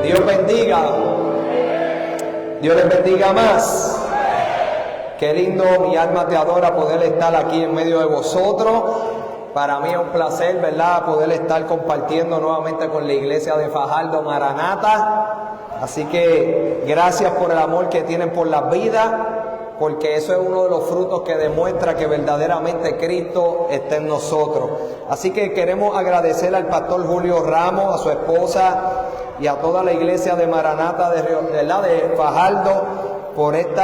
Dios bendiga. Dios les bendiga más. Qué lindo, mi alma te adora poder estar aquí en medio de vosotros. Para mí es un placer, ¿verdad?, poder estar compartiendo nuevamente con la iglesia de Fajardo Maranata. Así que gracias por el amor que tienen por las vidas, porque eso es uno de los frutos que demuestra que verdaderamente Cristo está en nosotros. Así que queremos agradecer al pastor Julio Ramos, a su esposa y a toda la iglesia de Maranata de Fajardo por este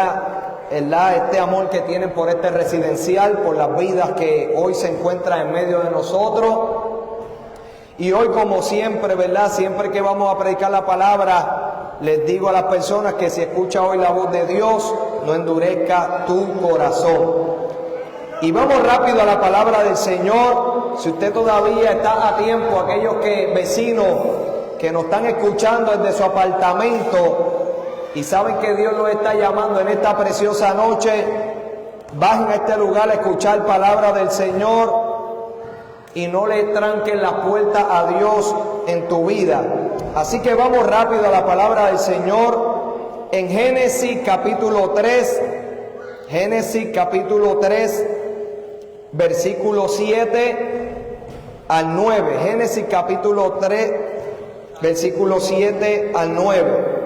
amor que tienen por este residencial, por las vidas que hoy se encuentran en medio de nosotros. Y hoy, como siempre, ¿verdad?, siempre que vamos a predicar la palabra, les digo a las personas que si escucha hoy la voz de Dios, no endurezca tu corazón. Y vamos rápido a la palabra del Señor. Si usted todavía está a tiempo, aquellos vecinos que nos están escuchando desde su apartamento y saben que Dios los está llamando en esta preciosa noche, bajen a este lugar a escuchar palabra del Señor y no le tranquen las puertas a Dios en tu vida. Así que vamos rápido a la palabra del Señor en Génesis capítulo 3, versículo 7 al 9. Génesis capítulo 3, versículo 7 al 9.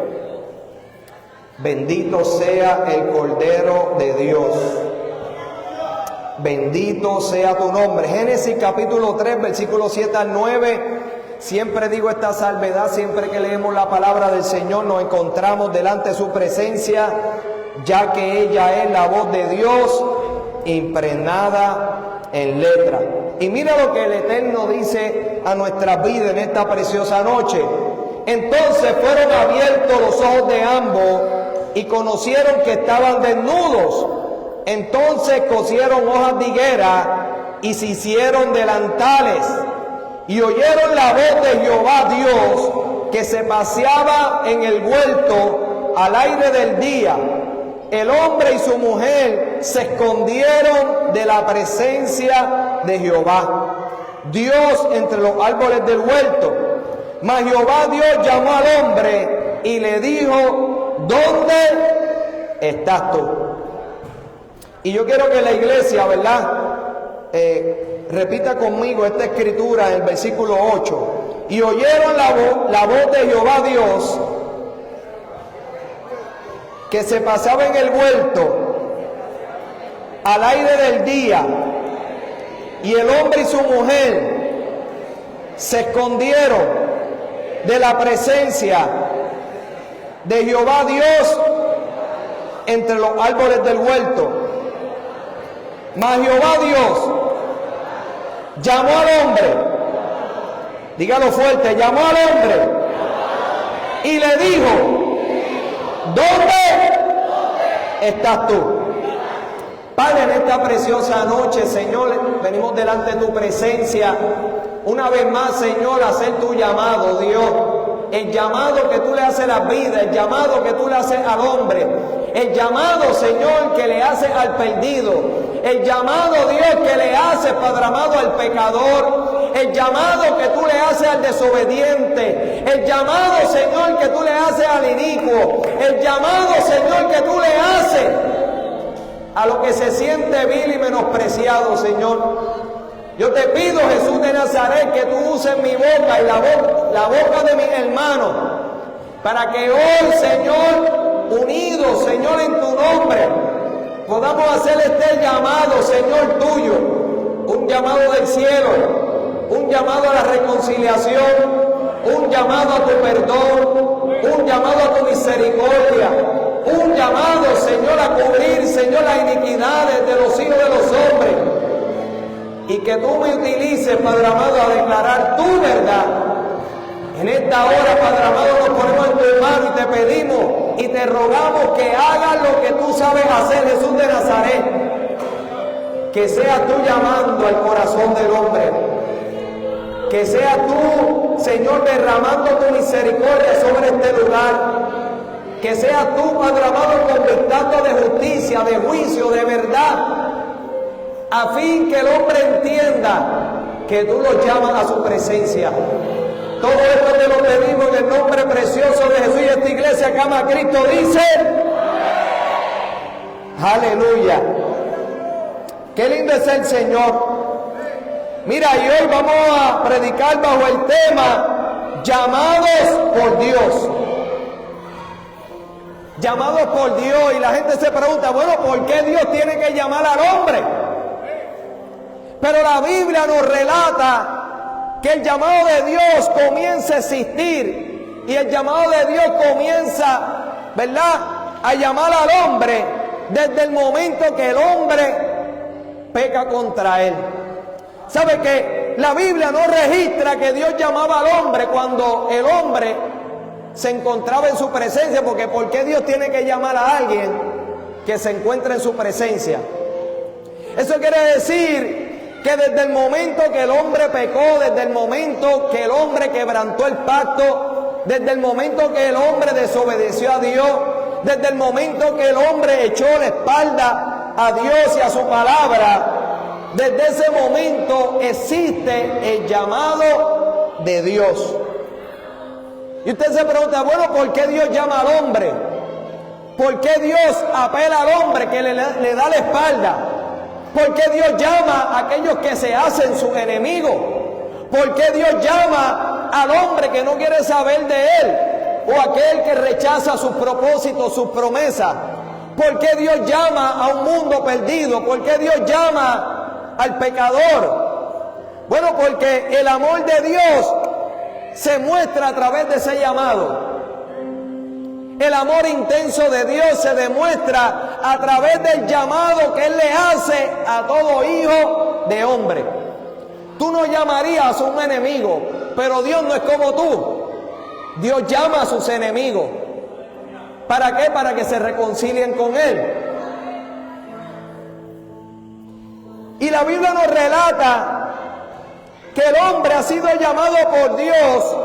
Bendito sea el Cordero de Dios. Bendito sea tu nombre. Génesis capítulo 3, versículo 7 al 9. Siempre digo esta salvedad, siempre que leemos la palabra del Señor nos encontramos delante de su presencia, ya que ella es la voz de Dios impregnada en letra. Y mira lo que el Eterno dice a nuestras vidas en esta preciosa noche. Entonces fueron abiertos los ojos de ambos y conocieron que estaban desnudos. Entonces cosieron hojas de higuera y se hicieron delantales. Y oyeron la voz de Jehová Dios que se paseaba en el huerto al aire del día. El hombre y su mujer se escondieron de la presencia de Jehová Dios entre los árboles del huerto. Mas Jehová Dios llamó al hombre y le dijo: ¿dónde estás tú? Y yo quiero que la iglesia, ¿verdad?, repita conmigo esta escritura en el versículo 8. Y oyeron la voz de Jehová Dios que se pasaba en el huerto al aire del día, y el hombre y su mujer se escondieron de la presencia de Jehová Dios entre los árboles del huerto. Mas Jehová Dios llamó al hombre, dígalo fuerte, llamó al hombre y le dijo: ¿dónde estás tú? Padre, en esta preciosa noche, Señor, venimos delante de tu presencia una vez más, Señor, a hacer tu llamado, Dios. El llamado que tú le haces a la vida, el llamado que tú le haces al hombre, el llamado, Señor, que le haces al perdido, el llamado, Dios, que le haces, Padre amado, al pecador, el llamado que tú le haces al desobediente, el llamado, Señor, que tú le haces al inicuo, el llamado, Señor, que tú le haces a lo que se siente vil y menospreciado, Señor. Yo te pido, Jesús de Nazaret, que tú uses mi boca y la boca de mis hermanos, para que hoy, Señor, unidos, Señor, en tu nombre, podamos hacer este llamado, Señor, tuyo, un llamado del cielo, un llamado a la reconciliación, un llamado a tu perdón, un llamado a tu misericordia, un llamado, Señor, a cubrir, Señor, las iniquidades de los hijos de los hombres. Y que tú me utilices, Padre amado, a declarar tu verdad. En esta hora, Padre amado, nos ponemos en tu mano y te pedimos y te rogamos que hagas lo que tú sabes hacer, Jesús de Nazaret. Que seas tú llamando al corazón del hombre. Que seas tú, Señor, derramando tu misericordia sobre este lugar. Que seas tú, Padre amado, convictando de justicia, de juicio, de verdad, a fin que el hombre entienda que tú lo llamas a su presencia. Todo esto te lo pedimos en el nombre precioso iglesia que ama a Cristo dice: aleluya. Qué lindo es el Señor. Mira, y hoy vamos a predicar bajo el tema llamados por Dios. Llamados por Dios. Y la gente se pregunta, bueno, ¿por qué Dios tiene que llamar al hombre? Pero la Biblia nos relata que el llamado de Dios comienza a existir. Y el llamado de Dios comienza, ¿verdad?, a llamar al hombre desde el momento que el hombre peca contra él. ¿Sabe que la Biblia no registra que Dios llamaba al hombre cuando el hombre se encontraba en su presencia? Porque ¿por qué Dios tiene que llamar a alguien que se encuentra en su presencia? Eso quiere decir que desde el momento que el hombre pecó, desde el momento que el hombre quebrantó el pacto, desde el momento que el hombre desobedeció a Dios, desde el momento que el hombre echó la espalda a Dios y a su palabra, desde ese momento existe el llamado de Dios. Y usted se pregunta, bueno, ¿por qué Dios llama al hombre? ¿Por qué Dios apela al hombre que le da la espalda? ¿Por qué Dios llama a aquellos que se hacen sus enemigos? ¿Por qué Dios llama al hombre que no quiere saber de él? O aquel que rechaza sus propósitos, sus promesas. ¿Por qué Dios llama a un mundo perdido? ¿Por qué Dios llama al pecador? Bueno, porque el amor de Dios se muestra a través de ese llamado. El amor intenso de Dios se demuestra a través del llamado que Él le hace a todo hijo de hombre. Tú no llamarías a un enemigo, pero Dios no es como tú. Dios llama a sus enemigos. ¿Para qué? Para que se reconcilien con Él. Y la Biblia nos relata que el hombre ha sido llamado por Dios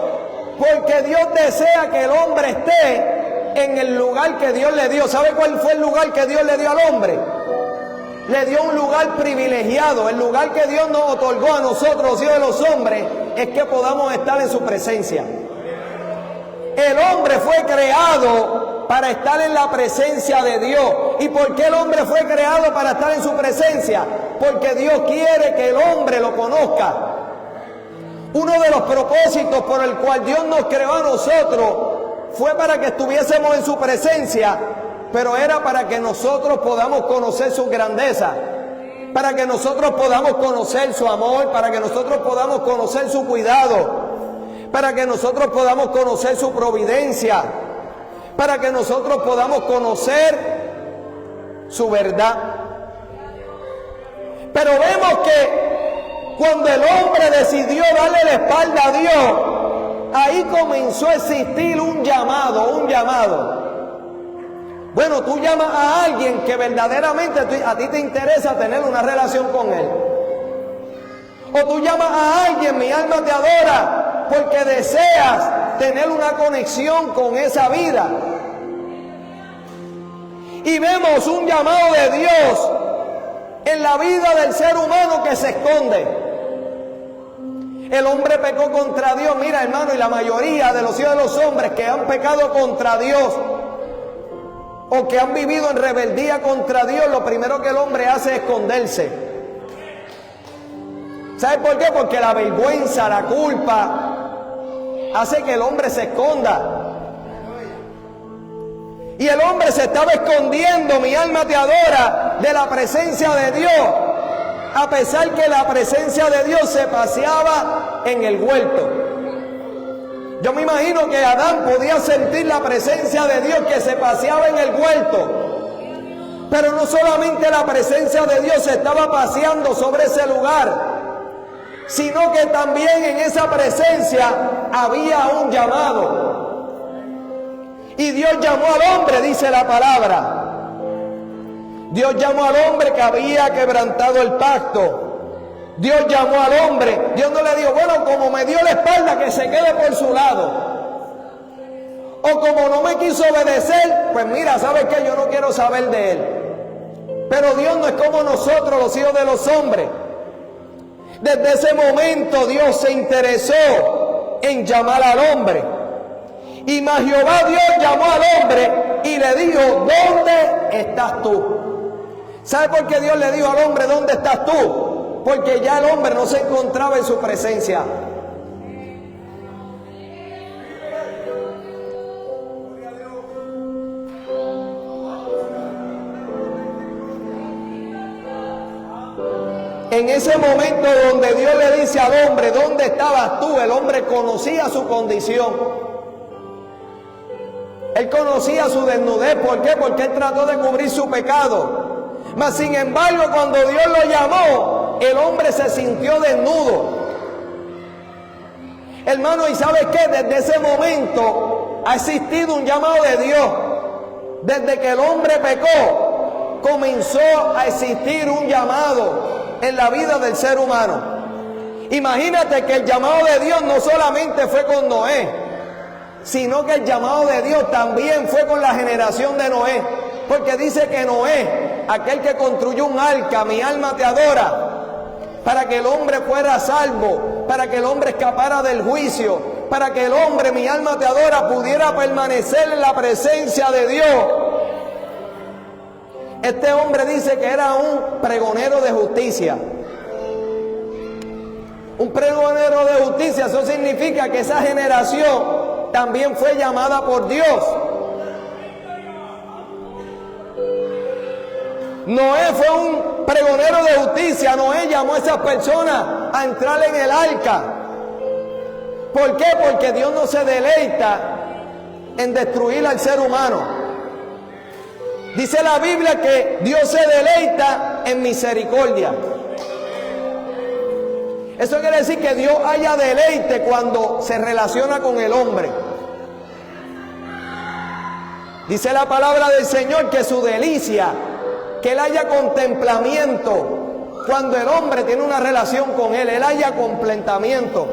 porque Dios desea que el hombre esté en el lugar que Dios le dio. ¿Sabe cuál fue el lugar que Dios le dio al hombre? Le dio un lugar privilegiado. El lugar que Dios nos otorgó a nosotros, los hijos de los hombres, es que podamos estar en su presencia. El hombre fue creado para estar en la presencia de Dios. ¿Y por qué el hombre fue creado para estar en su presencia? Porque Dios quiere que el hombre lo conozca. Uno de los propósitos por el cual Dios nos creó a nosotros fue para que estuviésemos en su presencia, pero era para que nosotros podamos conocer su grandeza, para que nosotros podamos conocer su amor, para que nosotros podamos conocer su cuidado, para que nosotros podamos conocer su providencia, para que nosotros podamos conocer su verdad. Pero vemos que cuando el hombre decidió darle la espalda a Dios, ahí comenzó a existir un llamado. Bueno, tú llamas a alguien que verdaderamente a ti te interesa tener una relación con él. O tú llamas a alguien, mi alma te adora, porque deseas tener una conexión con esa vida. Y vemos un llamado de Dios en la vida del ser humano que se esconde. El hombre pecó contra Dios. Mira, hermano, y la mayoría de los hijos de los hombres que han pecado contra Dios o que han vivido en rebeldía contra Dios, lo primero que el hombre hace es esconderse. ¿Sabe por qué? Porque la vergüenza, la culpa hace que el hombre se esconda. Y el hombre se estaba escondiendo, mi alma te adora, de la presencia de Dios. A pesar que la presencia de Dios se paseaba en el huerto. Yo me imagino que Adán podía sentir la presencia de Dios que se paseaba en el huerto. Pero no solamente la presencia de Dios se estaba paseando sobre ese lugar, sino que también en esa presencia había un llamado. Y Dios llamó al hombre, dice la palabra. Dios llamó al hombre que había quebrantado el pacto. Dios llamó al hombre. Dios no le dijo, bueno, como me dio la espalda, que se quede por su lado. O como no me quiso obedecer, pues mira, ¿sabes qué? Yo no quiero saber de él. Pero Dios no es como nosotros, los hijos de los hombres. Desde ese momento Dios se interesó en llamar al hombre. Y mas Jehová Dios llamó al hombre y le dijo, ¿dónde estás tú? ¿Sabe por qué Dios le dijo al hombre, ¿dónde estás tú? Porque ya el hombre no se encontraba en su presencia. En ese momento donde Dios le dice al hombre, ¿dónde estabas tú? El hombre conocía su condición. Él conocía su desnudez. ¿Por qué? Porque él trató de cubrir su pecado. Mas sin embargo, cuando Dios lo llamó, el hombre se sintió desnudo. Hermano, ¿y sabe qué? Desde ese momento ha existido un llamado de Dios. Desde que el hombre pecó, comenzó a existir un llamado en la vida del ser humano. Imagínate que el llamado de Dios no solamente fue con Noé, sino que el llamado de Dios también fue con la generación de Noé. Porque dice que Noé, aquel que construyó un arca, mi alma te adora, para que el hombre fuera salvo, para que el hombre escapara del juicio, para que el hombre, mi alma te adora, pudiera permanecer en la presencia de Dios. Este hombre dice que era un pregonero de justicia. Un pregonero de justicia, eso significa que esa generación también fue llamada por Dios. Noé fue un pregonero de justicia. Noé llamó a esas personas a entrar en el arca. ¿Por qué? Porque Dios no se deleita en destruir al ser humano. Dice la Biblia que Dios se deleita en misericordia. Eso quiere decir que Dios haya deleite cuando se relaciona con el hombre. Dice la palabra del Señor que su delicia, que Él haya contemplamiento cuando el hombre tiene una relación con Él. Él haya completamiento.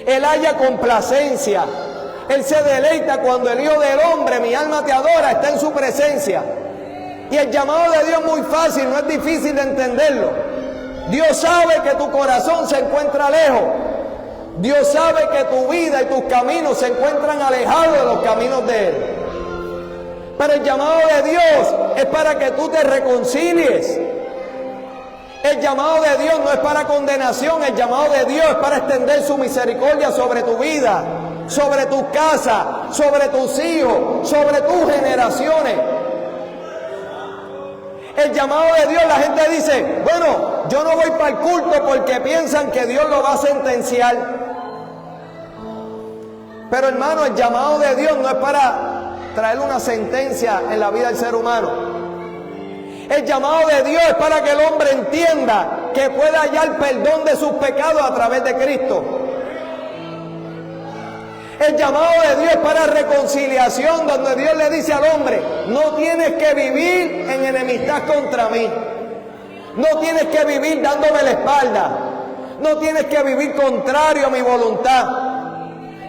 Él haya complacencia. Él se deleita cuando el Hijo del Hombre, mi alma te adora, está en su presencia. Y el llamado de Dios es muy fácil, no es difícil de entenderlo. Dios sabe que tu corazón se encuentra lejos. Dios sabe que tu vida y tus caminos se encuentran alejados de los caminos de Él. Pero el llamado de Dios es para que tú te reconcilies. El llamado de Dios no es para condenación, el llamado de Dios es para extender su misericordia sobre tu vida, sobre tu casa, sobre tus hijos, sobre tus generaciones. El llamado de Dios, la gente dice, bueno, yo no voy para el culto porque piensan que Dios lo va a sentenciar. Pero hermano, el llamado de Dios no es para traer una sentencia en la vida del ser humano. El llamado de Dios es para que el hombre entienda que puede hallar perdón de sus pecados a través de Cristo. El llamado de Dios es para reconciliación, donde Dios le dice al hombre, no tienes que vivir en enemistad contra mí. No tienes que vivir dándome la espalda. No tienes que vivir contrario a mi voluntad.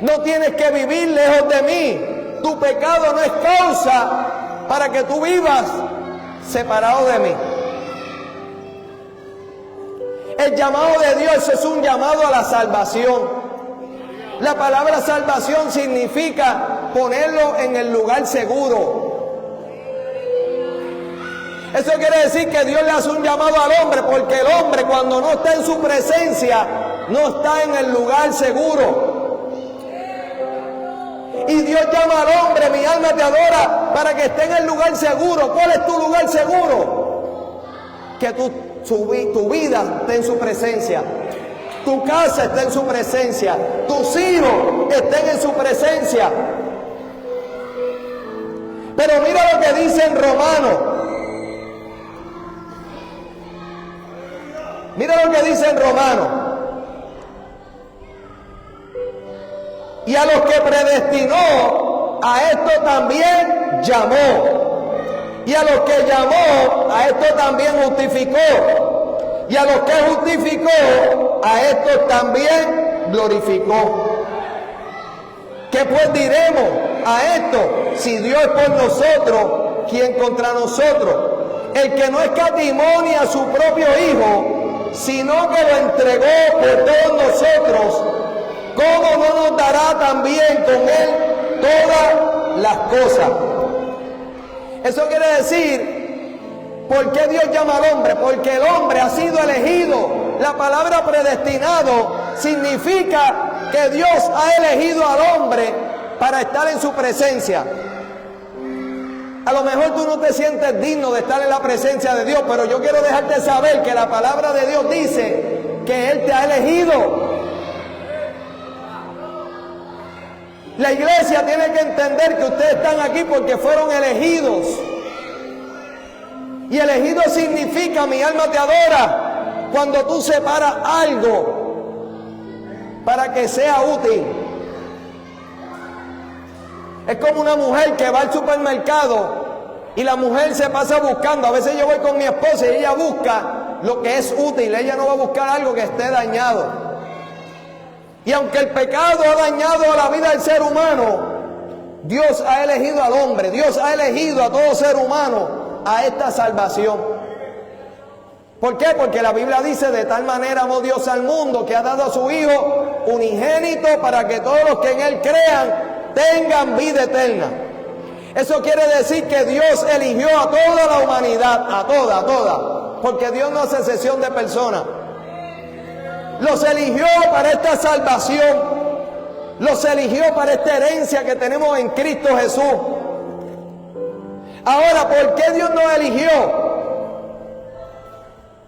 No tienes que vivir lejos de mí. Tu pecado no es causa para que tú vivas separado de mí. El llamado de Dios es un llamado a la salvación. La palabra salvación significa ponerlo en el lugar seguro. Eso quiere decir que Dios le hace un llamado al hombre, porque el hombre cuando no está en su presencia, no está en el lugar seguro. Y Dios llama al hombre, mi alma te adora, para que esté en el lugar seguro. ¿Cuál es tu lugar seguro? Que tu vida esté en su presencia. Tu casa esté en su presencia. Tus hijos estén en su presencia. Pero mira lo que dice en Romanos. Mira lo que dice en Romanos. Y a los que predestinó, a esto también llamó. Y a los que llamó, a esto también justificó. Y a los que justificó, a estos también glorificó. ¿Qué pues diremos a esto? Si Dios es por nosotros, ¿quién contra nosotros? El que no escatimó ni a su propio Hijo, sino que lo entregó por todos nosotros, ¿cómo no nos dará también con Él todas las cosas? Eso quiere decir, ¿por qué Dios llama al hombre? Porque el hombre ha sido elegido. La palabra predestinado significa que Dios ha elegido al hombre para estar en su presencia. A lo mejor tú no te sientes digno de estar en la presencia de Dios, pero yo quiero dejarte saber que la palabra de Dios dice que Él te ha elegido. La iglesia tiene que entender que ustedes están aquí porque fueron elegidos. Y elegido significa, mi alma te adora, cuando tú separas algo para que sea útil. Es como una mujer que va al supermercado y la mujer se pasa buscando. A veces yo voy con mi esposa y ella busca lo que es útil. Ella no va a buscar algo que esté dañado. Y aunque el pecado ha dañado la vida del ser humano, Dios ha elegido al hombre, Dios ha elegido a todo ser humano a esta salvación. ¿Por qué? Porque la Biblia dice: de tal manera amó Dios al mundo que ha dado a su Hijo unigénito para que todos los que en Él crean tengan vida eterna. Eso quiere decir que Dios eligió a toda la humanidad, a toda, porque Dios no hace excepción de personas. Los eligió para esta salvación, los eligió para esta herencia que tenemos en Cristo Jesús. Ahora, ¿por qué Dios nos eligió?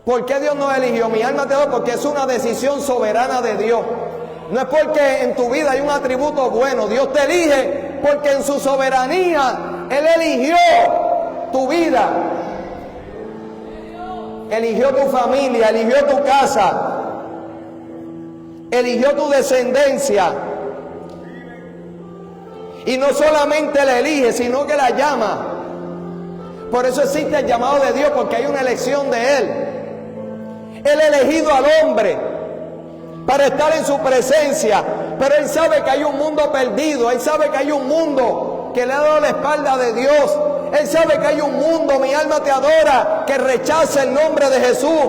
¿Por qué Dios nos eligió? Mi alma te da, porque es una decisión soberana de Dios. No es porque en tu vida hay un atributo bueno. Dios te elige porque en su soberanía Él eligió tu vida, eligió tu familia, eligió tu casa, eligió tu descendencia. Y no solamente la elige, sino que la llama. Por eso existe el llamado de Dios, porque hay una elección de Él. Él ha elegido al hombre para estar en su presencia, pero Él sabe que hay un mundo perdido. Él sabe que hay un mundo que le ha dado la espalda de Dios. Él sabe que hay un mundo, mi alma te adora, que rechaza el nombre de Jesús.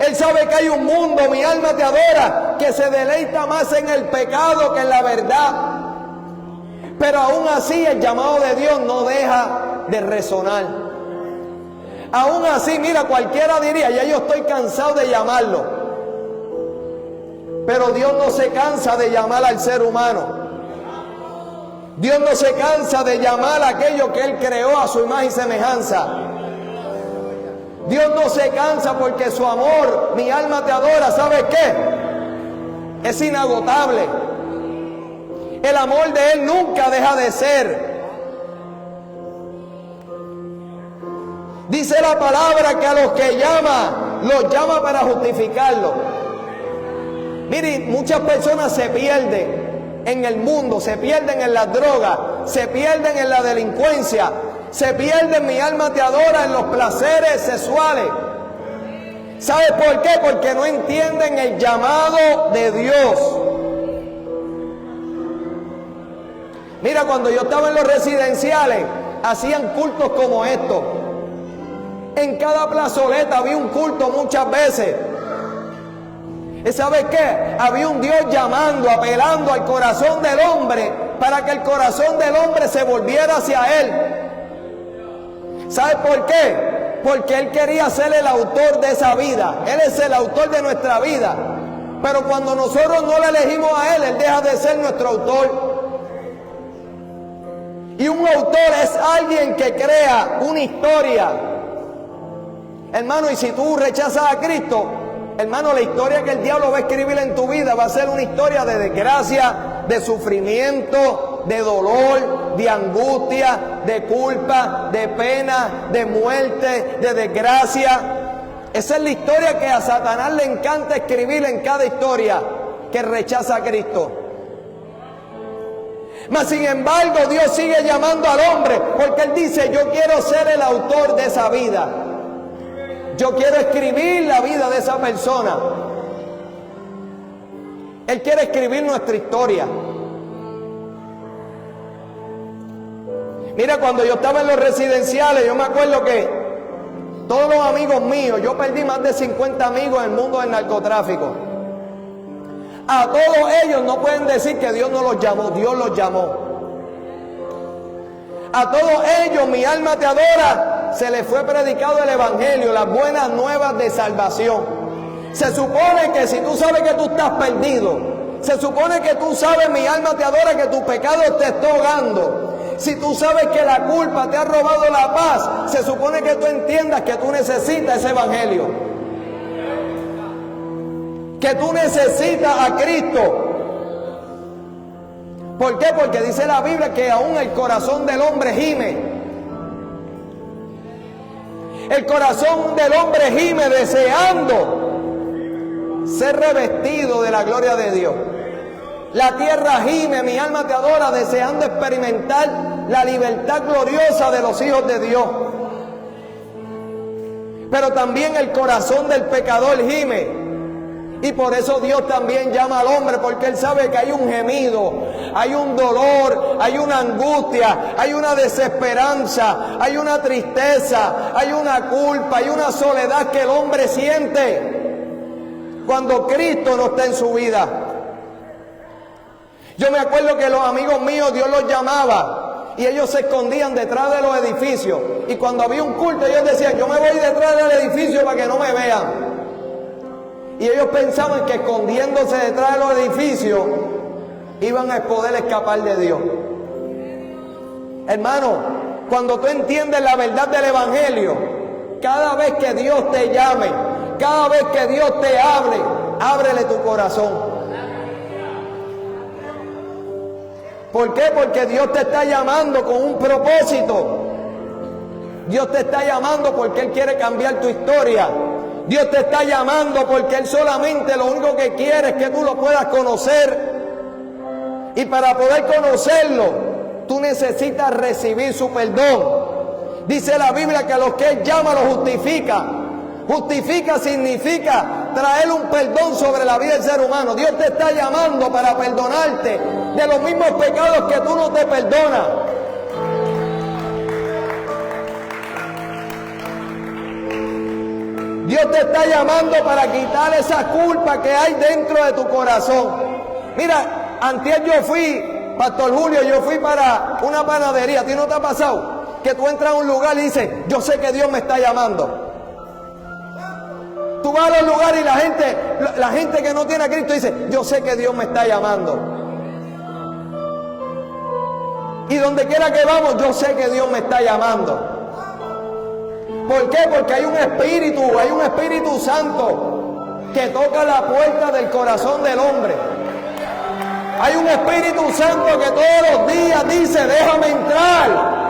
Él sabe que hay un mundo, mi alma te adora, que se deleita más en el pecado que en la verdad. Pero aún así el llamado de Dios no deja de resonar. Aún así, mira, cualquiera diría: ya yo estoy cansado de llamarlo. Pero Dios no se cansa de llamar al ser humano. Dios no se cansa de llamar a aquello que Él creó a su imagen y semejanza. Dios no se cansa porque su amor, mi alma te adora, ¿sabes qué? Es inagotable. El amor de Él nunca deja de ser. Dice la palabra que a los que llama, los llama para justificarlo. Miren, muchas personas se pierden en el mundo, se pierden en las drogas, se pierden en la delincuencia, se pierden, mi alma te adora, en los placeres sexuales. ¿Sabes por qué? Porque no entienden el llamado de Dios. Mira, cuando yo estaba en los residenciales, hacían cultos como estos. En cada plazoleta había un culto muchas veces. ¿Y sabes qué? Había un Dios llamando, apelando al corazón del hombre para que el corazón del hombre se volviera hacia Él. ¿Sabes por qué? Porque Él quería ser el autor de esa vida. Él es el autor de nuestra vida. Pero cuando nosotros no le elegimos a Él, Él deja de ser nuestro autor. Y un autor es alguien que crea una historia. Hermano, y si tú rechazas a Cristo, hermano, la historia que el diablo va a escribir en tu vida va a ser una historia de desgracia, de sufrimiento, de dolor, de angustia, de culpa, de pena, de muerte, de desgracia. Esa es la historia que a Satanás le encanta escribir en cada historia que rechaza a Cristo. Mas sin embargo, Dios sigue llamando al hombre, porque Él dice: yo quiero ser el autor de esa vida. Yo quiero escribir la vida de esa persona. Él quiere escribir nuestra historia. Mira, cuando yo estaba en los residenciales, yo me acuerdo que todos los amigos míos, yo perdí más de 50 amigos en el mundo del narcotráfico. A todos ellos no pueden decir que Dios no los llamó, Dios los llamó. A todos ellos, mi alma te adora, se les fue predicado el evangelio, las buenas nuevas de salvación. Se supone que si tú sabes que tú estás perdido, se supone que tú sabes, mi alma te adora, que tu pecado te está ahogando. Si tú sabes que la culpa te ha robado la paz, se supone que tú entiendas que tú necesitas ese evangelio. Que tú necesitas a Cristo. ¿Por qué? Porque dice la Biblia que aún el corazón del hombre gime. El corazón del hombre gime deseando ser revestido de la gloria de Dios. La tierra gime, mi alma te adora, deseando experimentar la libertad gloriosa de los hijos de Dios. Pero también el corazón del pecador gime. Y por eso Dios también llama al hombre, porque Él sabe que hay un gemido, hay un dolor, hay una angustia, hay una desesperanza, hay una tristeza, hay una culpa, hay una soledad que el hombre siente cuando Cristo no está en su vida. Yo me acuerdo que los amigos míos Dios los llamaba y ellos se escondían detrás de los edificios. Y cuando había un culto ellos decían, yo me voy detrás del edificio para que no me vean. Y ellos pensaban que escondiéndose detrás de los edificios iban a poder escapar de Dios. Hermano, cuando tú entiendes la verdad del evangelio, cada vez que Dios te llame, cada vez que Dios te hable, ábrele tu corazón. ¿Por qué? Porque Dios te está llamando con un propósito. Dios te está llamando porque Él quiere cambiar tu historia. Dios te está llamando porque Él solamente lo único que quiere es que tú lo puedas conocer. Y para poder conocerlo, tú necesitas recibir su perdón. Dice la Biblia que a los que Él llama los justifica. Justifica significa traer un perdón sobre la vida del ser humano. Dios te está llamando para perdonarte de los mismos pecados que tú no te perdonas. Dios te está llamando para quitar esa culpa que hay dentro de tu corazón. Mira, antier yo fui, Pastor Julio, yo fui para una panadería. ¿A ti no te ha pasado? Que tú entras a un lugar y dices, yo sé que Dios me está llamando. Tú vas a los lugares y la gente que no tiene a Cristo dice, yo sé que Dios me está llamando. Y donde quiera que vamos, yo sé que Dios me está llamando. ¿Por qué? Porque hay un Espíritu Santo que toca la puerta del corazón del hombre. Hay un Espíritu Santo que todos los días dice, déjame entrar.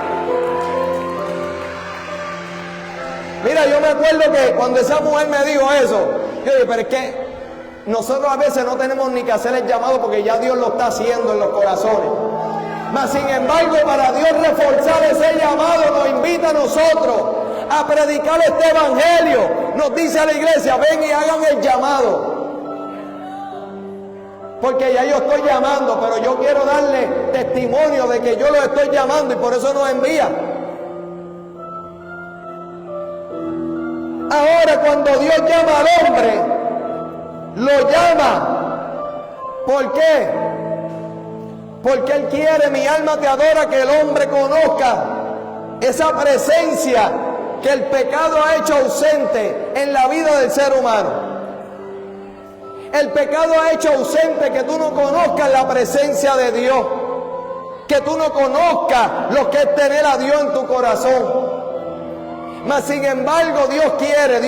Mira, yo me acuerdo que cuando esa mujer me dijo eso, yo dije, pero es que nosotros a veces no tenemos ni que hacer el llamado porque ya Dios lo está haciendo en los corazones. Mas sin embargo, para Dios reforzar ese llamado, nos invita a nosotros a predicar este evangelio. Nos dice a la iglesia, ven y hagan el llamado. Porque ya yo estoy llamando, pero yo quiero darle testimonio de que yo lo estoy llamando y por eso nos envía. Ahora cuando Dios llama al hombre, lo llama. ¿Por qué? Porque Él quiere, mi alma te adora, que el hombre conozca esa presencia que el pecado ha hecho ausente en la vida del ser humano. El pecado ha hecho ausente que tú no conozcas la presencia de Dios, que tú no conozcas lo que es tener a Dios en tu corazón. Mas sin embargo Dios quiere,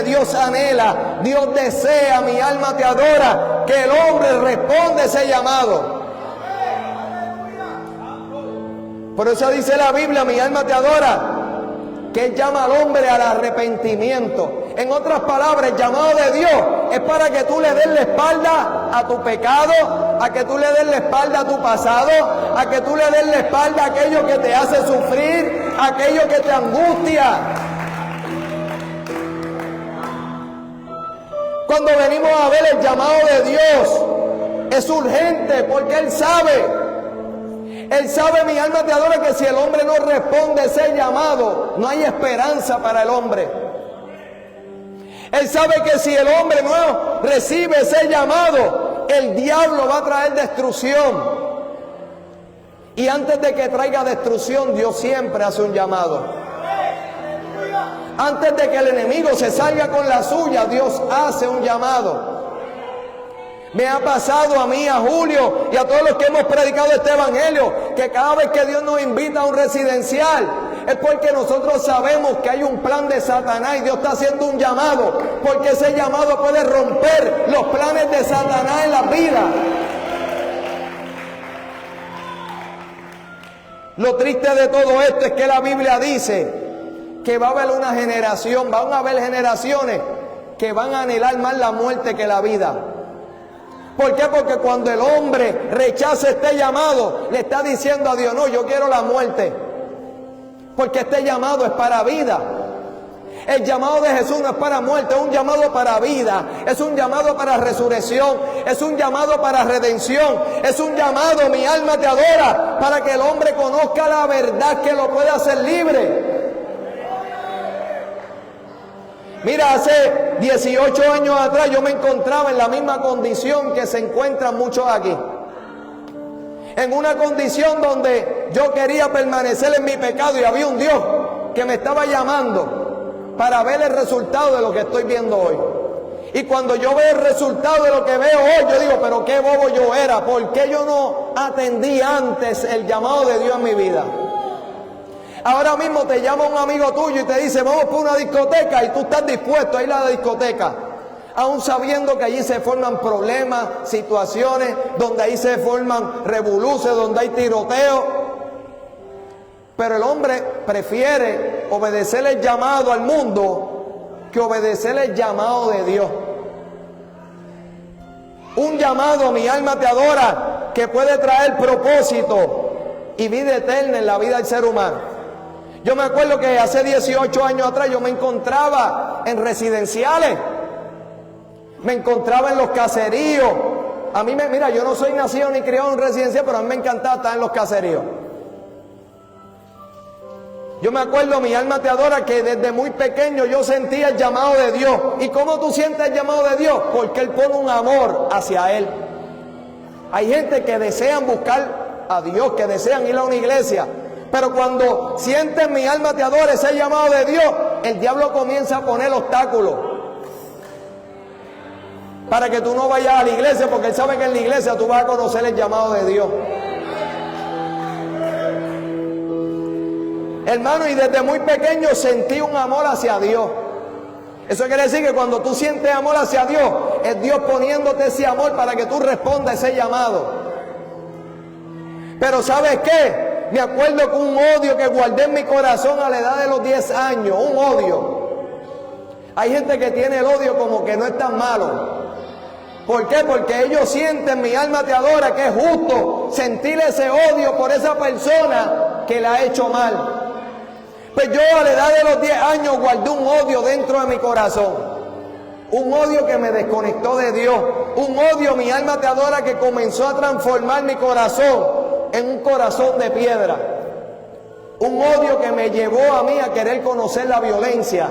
Dios anhela, Dios desea, mi alma te adora, que el hombre responda a ese llamado. Por eso dice la Biblia, mi alma te adora, que Él llama al hombre al arrepentimiento. En otras palabras, el llamado de Dios es para que tú le des la espalda a tu pecado, a que tú le des la espalda a tu pasado, a que tú le des la espalda a aquello que te hace sufrir, a aquello que te angustia. Cuando venimos a ver el llamado de Dios, es urgente porque Él sabe, mi alma te adora, que si el hombre no responde a ese llamado, no hay esperanza para el hombre. Él sabe que si el hombre no recibe ese llamado, el diablo va a traer destrucción. Y antes de que traiga destrucción, Dios siempre hace un llamado. Antes de que el enemigo se salga con la suya, Dios hace un llamado. Me ha pasado a mí, a Julio y a todos los que hemos predicado este evangelio, que cada vez que Dios nos invita a un residencial, es porque nosotros sabemos que hay un plan de Satanás y Dios está haciendo un llamado, porque ese llamado puede romper los planes de Satanás en la vida. Lo triste de todo esto es que la Biblia dice que va a haber una generación, van a haber generaciones que van a anhelar más la muerte que la vida. ¿Por qué? Porque cuando el hombre rechaza este llamado, le está diciendo a Dios, no, yo quiero la muerte. Porque este llamado es para vida. El llamado de Jesús no es para muerte, es un llamado para vida, es un llamado para resurrección, es un llamado para redención, es un llamado, mi alma te adora, para que el hombre conozca la verdad que lo puede hacer libre. Mira, hace 18 años atrás yo me encontraba en la misma condición que se encuentran muchos aquí. En una condición donde yo quería permanecer en mi pecado y había un Dios que me estaba llamando para ver el resultado de lo que estoy viendo hoy. Y cuando yo veo el resultado de lo que veo hoy, yo digo, pero qué bobo yo era, ¿por qué yo no atendí antes el llamado de Dios en mi vida? Ahora mismo te llama un amigo tuyo y te dice, vamos por una discoteca, y tú estás dispuesto a ir a la discoteca, aún sabiendo que allí se forman problemas, situaciones, donde ahí se forman revoluciones, donde hay tiroteo. Pero el hombre prefiere obedecer el llamado al mundo que obedecer el llamado de Dios. Un llamado, mi alma te adora, que puede traer propósito y vida eterna en la vida del ser humano. Yo me acuerdo que hace 18 años atrás yo me encontraba en residenciales, me encontraba en los caseríos. A mí, mira, yo no soy nacido ni criado en residencial, pero a mí me encantaba estar en los caseríos. Yo me acuerdo, mi alma te adora, que desde muy pequeño yo sentía el llamado de Dios. ¿Y cómo tú sientes el llamado de Dios? Porque Él pone un amor hacia Él. Hay gente que desean buscar a Dios, que desean ir a una iglesia, pero cuando sientes, mi alma te adora, ese llamado de Dios, el diablo comienza a poner obstáculos para que tú no vayas a la iglesia, porque Él sabe que en la iglesia tú vas a conocer el llamado de Dios. Hermano, y desde muy pequeño sentí un amor hacia Dios. Eso quiere decir que cuando tú sientes amor hacia Dios, es Dios poniéndote ese amor para que tú respondas a ese llamado. Pero ¿sabes qué? Me acuerdo que un odio que guardé en mi corazón a la edad de los 10 años, un odio. Hay gente que tiene el odio como que no es tan malo. ¿Por qué? Porque ellos sienten, mi alma te adora, que es justo sentir ese odio por esa persona que la ha hecho mal. Pues yo a la edad de los 10 años guardé un odio dentro de mi corazón. Un odio que me desconectó de Dios. Un odio, mi alma te adora, que comenzó a transformar mi corazón en un corazón de piedra. Un odio que me llevó a mí a querer conocer la violencia.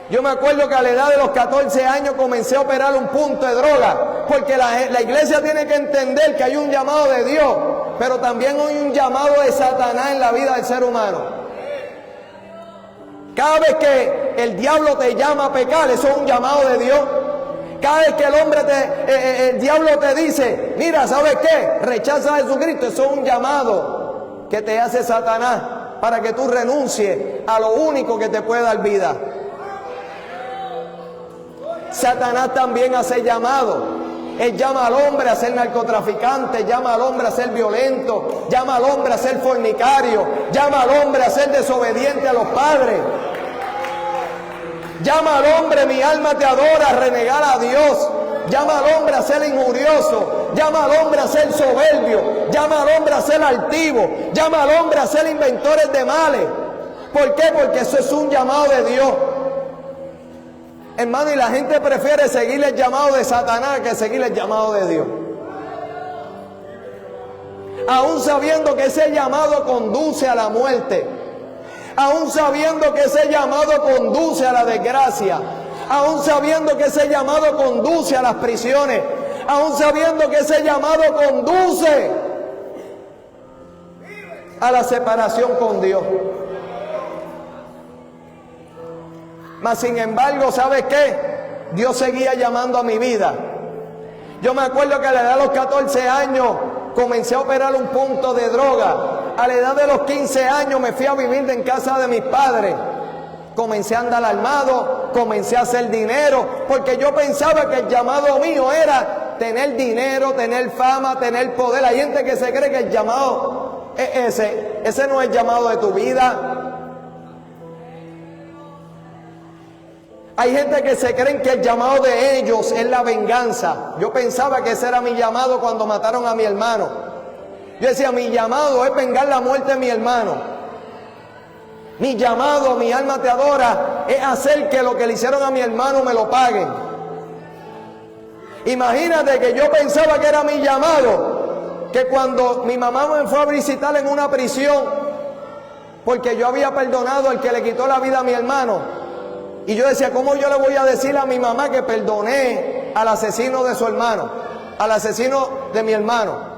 Yo me acuerdo que a la edad de los 14 años comencé a operar un punto de droga, porque la iglesia tiene que entender que hay un llamado de Dios, pero también hay un llamado de Satanás en la vida del ser humano. Cada vez que el diablo te llama a pecar, eso es un llamado de Dios. Cada vez que el diablo te dice, mira, ¿sabes qué? Rechaza a Jesucristo, eso es un llamado que te hace Satanás para que tú renuncies a lo único que te puede dar vida. Satanás también hace llamado. Él llama al hombre a ser narcotraficante, llama al hombre a ser violento, llama al hombre a ser fornicario, llama al hombre a ser desobediente a los padres. Llama al hombre, mi alma te adora, a renegar a Dios. Llama al hombre a ser injurioso, llama al hombre a ser soberbio, llama al hombre a ser altivo, llama al hombre a ser inventores de males. ¿Por qué? Porque eso es un llamado de Dios. Hermano, y la gente prefiere seguir el llamado de Satanás que seguir el llamado de Dios. Aún sabiendo que ese llamado conduce a la muerte. Aún sabiendo que ese llamado conduce a la desgracia. Aún sabiendo que ese llamado conduce a las prisiones. aún sabiendo que ese llamado conduce a la separación con Dios. Mas sin embargo, ¿sabes qué? Dios seguía llamando a mi vida. Yo me acuerdo que a la edad de los 14 años comencé a operar un punto de droga. A la edad de los 15 años me fui a vivir en casa de mis padres. Comencé a andar armado, comencé a hacer dinero, porque yo pensaba que el llamado mío era tener dinero, tener fama, tener poder. Hay gente que se cree que el llamado es ese no es el llamado de tu vida. Hay gente que se cree que el llamado de ellos es la venganza. Yo pensaba que ese era mi llamado cuando mataron a mi hermano. Yo decía, mi llamado es vengar la muerte de mi hermano. Mi llamado, mi alma te adora, es hacer que lo que le hicieron a mi hermano me lo paguen. Imagínate que yo pensaba que era mi llamado, que cuando mi mamá me fue a visitar en una prisión, porque yo había perdonado al que le quitó la vida a mi hermano, y yo decía, ¿cómo yo le voy a decir a mi mamá que perdoné al asesino de su hermano, al asesino de mi hermano?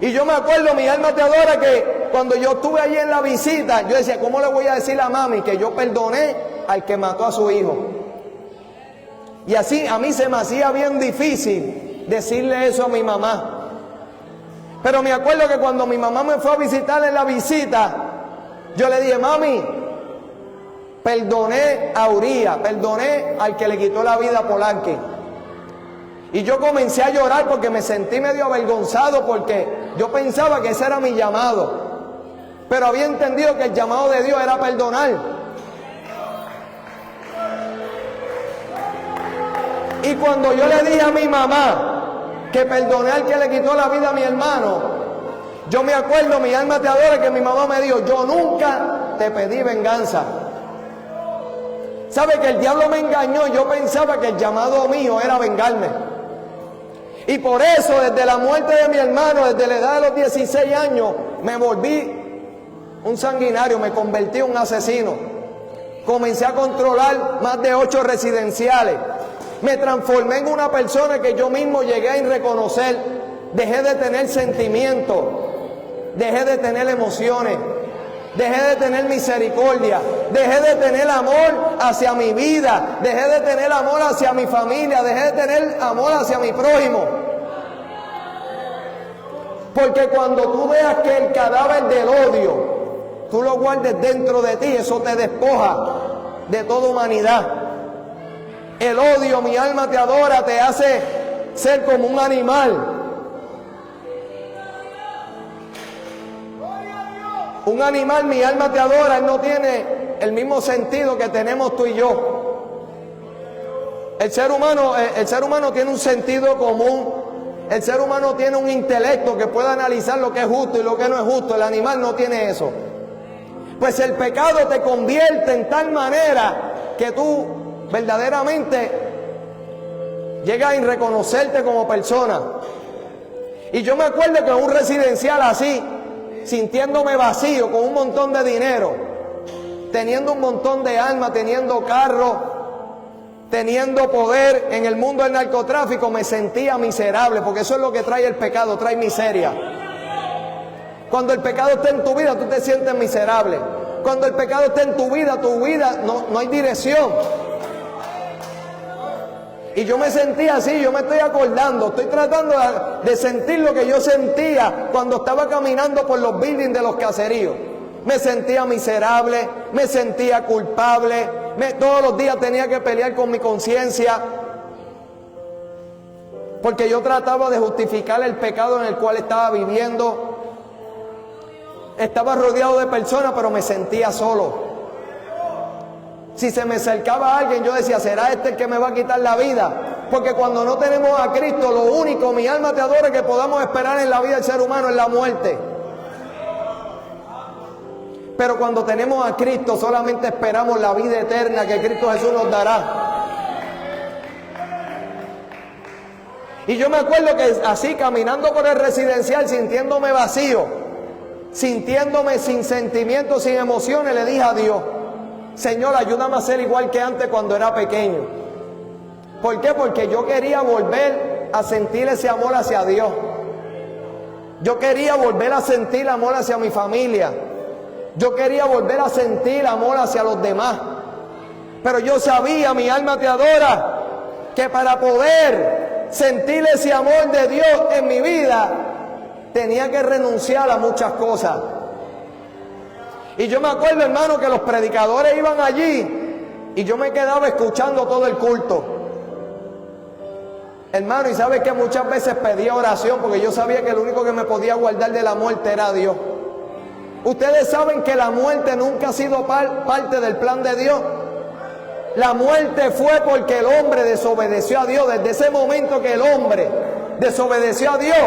Y yo me acuerdo, mi alma te adora, que cuando yo estuve allí en la visita, yo decía, ¿cómo le voy a decir a mami que yo perdoné al que mató a su hijo? Y así a mí se me hacía bien difícil decirle eso a mi mamá. Pero me acuerdo que cuando mi mamá me fue a visitar en la visita, yo le dije, mami, perdoné a Uría, perdoné al que le quitó la vida a Polanqui. Y yo comencé a llorar porque me sentí medio avergonzado, porque yo pensaba que ese era mi llamado. Pero había entendido que el llamado de Dios era perdonar. Y cuando yo le dije a mi mamá que perdoné al que le quitó la vida a mi hermano, yo me acuerdo, mi alma te adora, que mi mamá me dijo, yo nunca te pedí venganza. ¿Sabe que el diablo me engañó? Yo pensaba que el llamado mío era vengarme. Y por eso, desde la muerte de mi hermano, desde la edad de los 16 años, me volví un sanguinario, me convertí en un asesino. Comencé a controlar más de 8 residenciales. Me transformé en una persona que yo mismo llegué a reconocer. Dejé de tener sentimientos, dejé de tener emociones, dejé de tener misericordia, dejé de tener amor hacia mi vida, dejé de tener amor hacia mi familia, dejé de tener amor hacia mi prójimo. Porque cuando tú veas que el cadáver del odio, tú lo guardes dentro de ti, eso te despoja de toda humanidad. El odio, mi alma te adora, te hace ser como un animal. Un animal, mi alma te adora, él no tiene el mismo sentido que tenemos tú y yo. El ser humano tiene un sentido común. El ser humano tiene un intelecto que puede analizar lo que es justo y lo que no es justo. El animal no tiene eso. Pues el pecado te convierte en tal manera que tú verdaderamente llegas a reconocerte como persona. Y yo me acuerdo que en un residencial así, sintiéndome vacío, con un montón de dinero, teniendo un montón de armas, teniendo carro, teniendo poder en el mundo del narcotráfico, me sentía miserable, porque eso es lo que trae el pecado, trae miseria. Cuando el pecado está en tu vida, tú te sientes miserable. Cuando el pecado está en tu vida no hay dirección. Y yo me sentía así, yo me estoy acordando, estoy tratando de sentir lo que yo sentía cuando estaba caminando por los buildings de los caseríos. Me sentía miserable, me sentía culpable, todos los días tenía que pelear con mi conciencia, porque yo trataba de justificar el pecado en el cual estaba viviendo. Estaba rodeado de personas, pero me sentía solo. Si se me acercaba a alguien, yo decía, ¿será este el que me va a quitar la vida? Porque cuando no tenemos a Cristo, lo único, mi alma te adora, que podamos esperar en la vida del ser humano es la muerte. Pero cuando tenemos a Cristo, solamente esperamos la vida eterna que Cristo Jesús nos dará. Y yo me acuerdo que así, caminando por el residencial, sintiéndome vacío, sintiéndome sin sentimientos, sin emociones, le dije a Dios, Señor, ayúdame a ser igual que antes cuando era pequeño. ¿Por qué? Porque yo quería volver a sentir ese amor hacia Dios. Yo quería volver a sentir amor hacia mi familia. Yo quería volver a sentir amor hacia los demás. Pero yo sabía, mi alma te adora, que para poder sentir ese amor de Dios en mi vida, tenía que renunciar a muchas cosas. Y yo me acuerdo, hermano, que los predicadores iban allí y yo me quedaba escuchando todo el culto. Hermano, y sabe que muchas veces pedía oración porque yo sabía que el único que me podía guardar de la muerte era Dios. Ustedes saben que la muerte nunca ha sido parte del plan de Dios. La muerte fue porque el hombre desobedeció a Dios. Desde ese momento que el hombre desobedeció a Dios,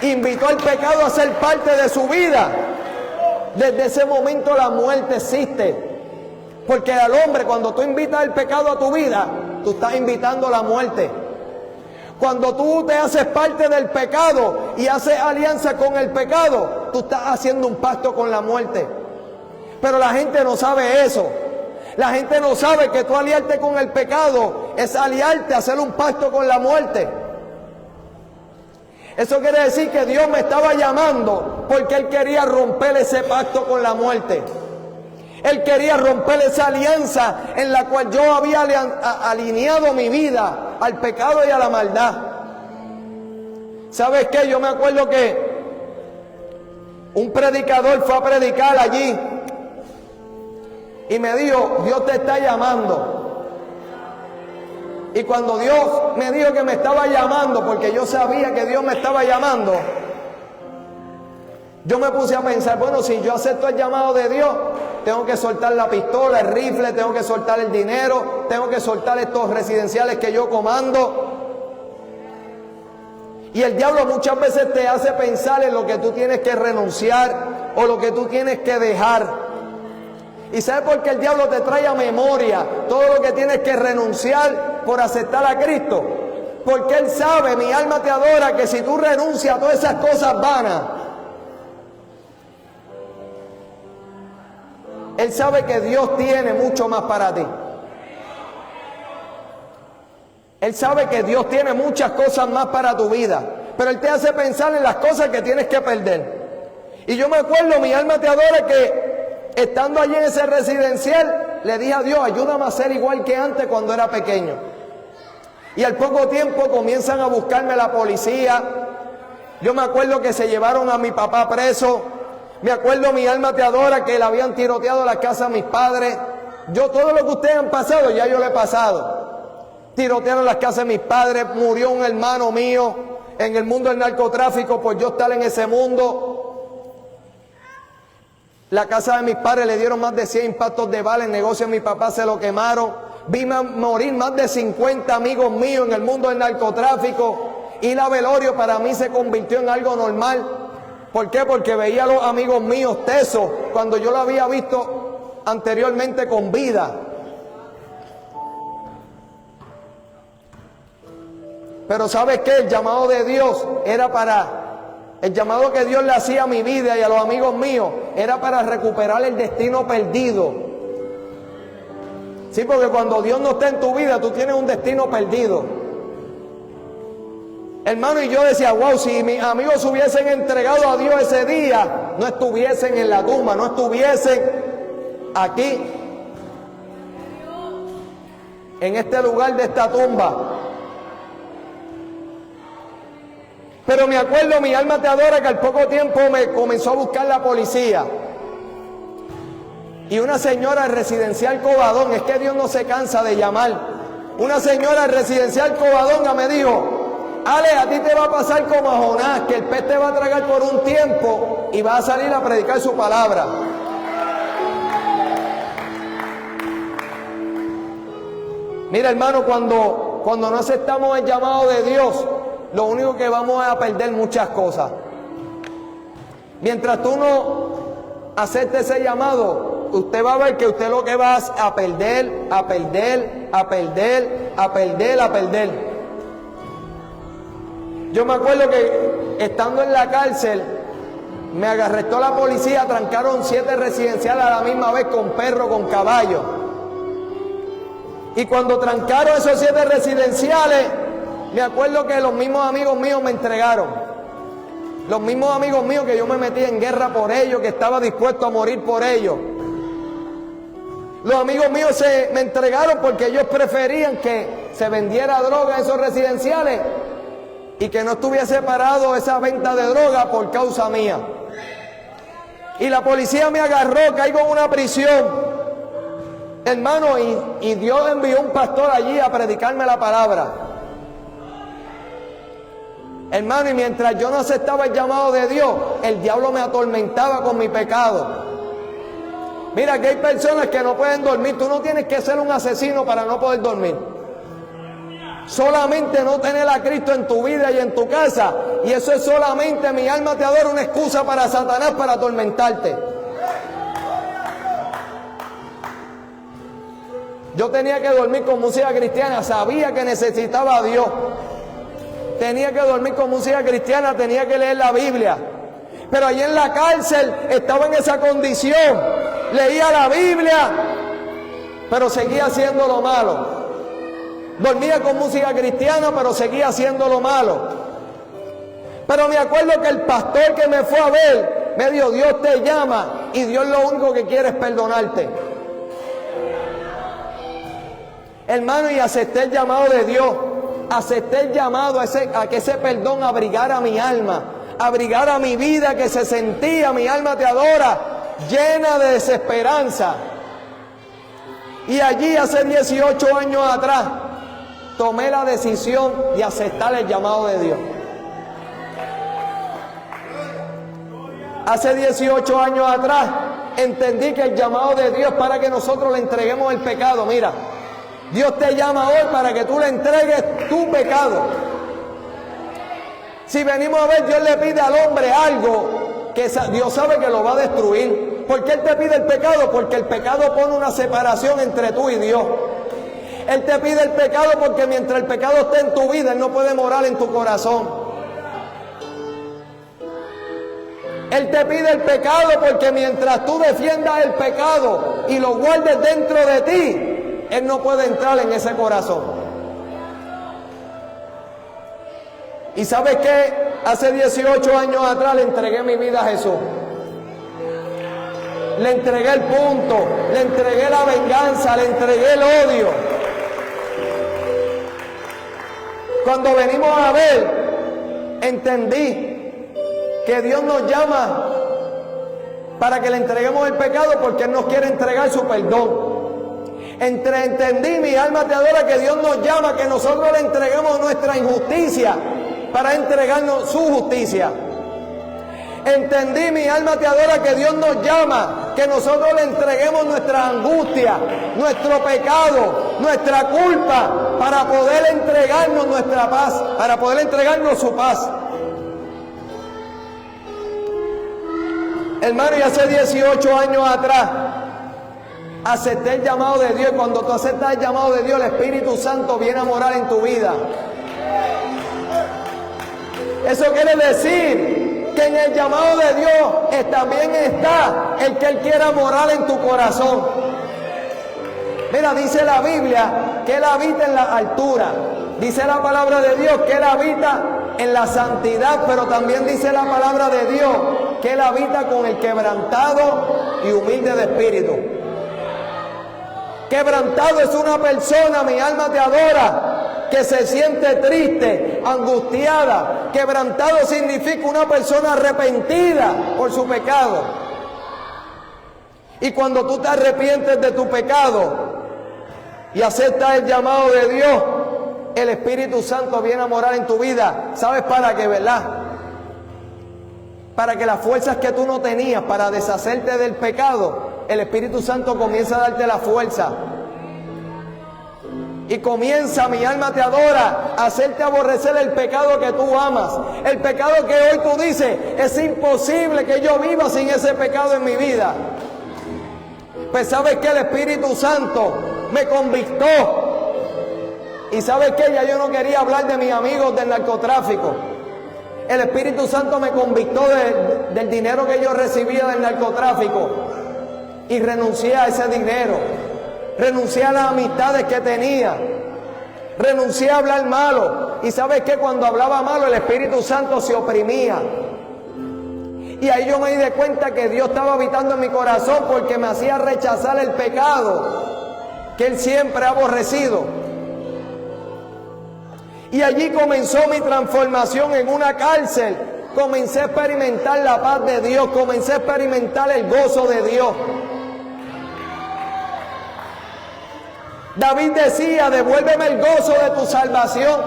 invitó al pecado a ser parte de su vida. Desde ese momento la muerte existe. Porque al hombre, cuando tú invitas el pecado a tu vida, tú estás invitando la muerte. Cuando tú te haces parte del pecado y haces alianza con el pecado, tú estás haciendo un pacto con la muerte. Pero la gente no sabe eso. La gente no sabe que tú aliarte con el pecado es aliarte a hacer un pacto con la muerte. Eso quiere decir que Dios me estaba llamando porque Él quería romper ese pacto con la muerte. Él quería romper esa alianza en la cual yo había alineado mi vida al pecado y a la maldad. ¿Sabes qué? Yo me acuerdo que un predicador fue a predicar allí y me dijo, Dios te está llamando. Y cuando Dios me dijo que me estaba llamando, porque yo sabía que Dios me estaba llamando, yo me puse a pensar, bueno, si yo acepto el llamado de Dios, tengo que soltar la pistola, el rifle, tengo que soltar el dinero, tengo que soltar estos residenciales que yo comando. Y el diablo muchas veces te hace pensar en lo que tú tienes que renunciar o lo que tú tienes que dejar. ¿Y sabes por qué el diablo te trae a memoria todo lo que tienes que renunciar por aceptar a Cristo? Porque Él sabe, mi alma te adora, que si tú renuncias a todas esas cosas vanas, Él sabe que Dios tiene mucho más para ti. Él sabe que Dios tiene muchas cosas más para tu vida, pero Él te hace pensar en las cosas que tienes que perder. Y yo me acuerdo, mi alma te adora, que estando allí en ese residencial, le dije a Dios, ayúdame a ser igual que antes cuando era pequeño. Y al poco tiempo comienzan a buscarme la policía. Yo me acuerdo que se llevaron a mi papá preso. Me acuerdo, mi alma te adora, que le habían tiroteado la casa a mis padres. Yo, todo lo que ustedes han pasado, ya yo lo he pasado. Tirotearon las casas de mis padres, murió un hermano mío en el mundo del narcotráfico por yo estar en ese mundo. La casa de mis padres le dieron más de 100 impactos de bala, el negocio de mi papá se lo quemaron. Vi morir más de 50 amigos míos en el mundo del narcotráfico. Ir a velorio para mí se convirtió en algo normal. ¿Por qué? Porque veía a los amigos míos tesos cuando yo lo había visto anteriormente con vida. Pero ¿sabes qué? El llamado de Dios era el llamado que Dios le hacía a mi vida y a los amigos míos era para recuperar el destino perdido. Sí, porque cuando Dios no está en tu vida, tú tienes un destino perdido. Hermano, y yo decía, wow, si mis amigos se hubiesen entregado a Dios ese día, no estuviesen en la tumba, no estuviesen aquí, en este lugar de esta tumba. Pero me acuerdo, mi alma te adora, que al poco tiempo me comenzó a buscar la policía. Y una señora residencial Covadonga, es que Dios no se cansa de llamar. Una señora residencial Covadonga me dijo, Ale, a ti te va a pasar como a Jonás, que el pez te va a tragar por un tiempo y vas a salir a predicar su palabra. Mira, hermano, cuando no aceptamos el llamado de Dios, lo único que vamos a perder muchas cosas. Mientras tú no aceptes ese llamado, usted va a ver que usted lo que va a perder, a perder, a perder, a perder, a perder. Yo me acuerdo que estando en la cárcel, me arrestó la policía, trancaron 7 residenciales a la misma vez con perro, con caballo. Y cuando trancaron esos 7 residenciales, me acuerdo que los mismos amigos míos me entregaron. Los mismos amigos míos que yo me metí en guerra por ellos, que estaba dispuesto a morir por ellos. Los amigos míos me entregaron porque ellos preferían que se vendiera droga en esos residenciales y que no estuviese parado esa venta de droga por causa mía. Y la policía me agarró, caigo en una prisión. Hermano, y Dios envió un pastor allí a predicarme la palabra. Hermano, y mientras yo no aceptaba el llamado de Dios, el diablo me atormentaba con mi pecado. Mira que hay personas que no pueden dormir. Tú no tienes que ser un asesino para no poder dormir. Solamente no tener a Cristo en tu vida y en tu casa. Y eso es solamente, mi alma te adora, una excusa para Satanás para atormentarte. Yo tenía que dormir con música cristiana. Sabía que necesitaba a Dios. Tenía que dormir con música cristiana. Tenía que leer la Biblia. Pero allí en la cárcel estaba en esa condición. Leía la Biblia, pero seguía haciendo lo malo. Dormía con música cristiana, pero seguía haciendo lo malo. Pero me acuerdo que el pastor que me fue a ver me dijo: Dios te llama y Dios lo único que quiere es perdonarte. Hermano, y acepté el llamado de Dios. Acepté el llamado a que ese perdón abrigara mi alma, abrigara mi vida, que se sentía, mi alma te adora, llena de desesperanza. Y allí hace 18 años atrás tomé la decisión de aceptar el llamado de Dios. Hace 18 años atrás entendí que el llamado de Dios es para que nosotros le entreguemos el pecado. Mira, Dios te llama hoy para que tú le entregues tu pecado. Si venimos a ver, Dios le pide al hombre algo que Dios sabe que lo va a destruir. ¿Por qué Él te pide el pecado? Porque el pecado pone una separación entre tú y Dios. Él te pide el pecado porque mientras el pecado esté en tu vida, Él no puede morar en tu corazón. Él te pide el pecado porque mientras tú defiendas el pecado y lo guardes dentro de ti, Él no puede entrar en ese corazón. ¿Y sabes qué? Hace 18 años atrás le entregué mi vida a Jesús. Le entregué el punto, le entregué la venganza, le entregué el odio. Cuando venimos a ver, entendí que Dios nos llama para que le entreguemos el pecado porque Él nos quiere entregar su perdón. Entendí, mi alma te adora, que Dios nos llama, que nosotros le entreguemos nuestra injusticia para entregarnos su justicia. Entendí, mi alma te adora, que Dios nos llama, que nosotros le entreguemos nuestra angustia, nuestro pecado, nuestra culpa, para poder entregarnos nuestra paz, para poder entregarnos su paz. Hermano, y hace 18 años atrás acepté el llamado de Dios. Y cuando tú aceptas el llamado de Dios, el Espíritu Santo viene a morar en tu vida. Eso quiere decir que en el llamado de Dios también está el que Él quiera morar en tu corazón. Mira, dice la Biblia que Él habita en la altura. Dice la palabra de Dios que Él habita en la santidad, pero también dice la palabra de Dios que Él habita con el quebrantado y humilde de espíritu. Quebrantado es una persona, mi alma te adora, que se siente triste, angustiada. Quebrantado significa una persona arrepentida por su pecado. Y cuando tú te arrepientes de tu pecado y aceptas el llamado de Dios, el Espíritu Santo viene a morar en tu vida. ¿Sabes para qué, verdad? Para que las fuerzas que tú no tenías para deshacerte del pecado, el Espíritu Santo comienza a darte la fuerza. Y comienza, mi alma te adora, a hacerte aborrecer el pecado que tú amas. El pecado que hoy tú dices, es imposible que yo viva sin ese pecado en mi vida. Pues sabes que el Espíritu Santo me convictó. Y sabes que ya yo no quería hablar de mis amigos del narcotráfico. El Espíritu Santo me convictó del dinero que yo recibía del narcotráfico. Y renuncié a ese dinero. renuncié a las amistades que tenía, renuncié a hablar malo. Y ¿sabes qué? Cuando hablaba malo, el Espíritu Santo se oprimía. Y ahí yo me di cuenta que Dios estaba habitando en mi corazón, porque me hacía rechazar el pecado que Él siempre ha aborrecido. Y allí comenzó mi transformación en una cárcel. Comencé a experimentar la paz de Dios, comencé a experimentar el gozo de Dios. David decía: devuélveme el gozo de tu salvación.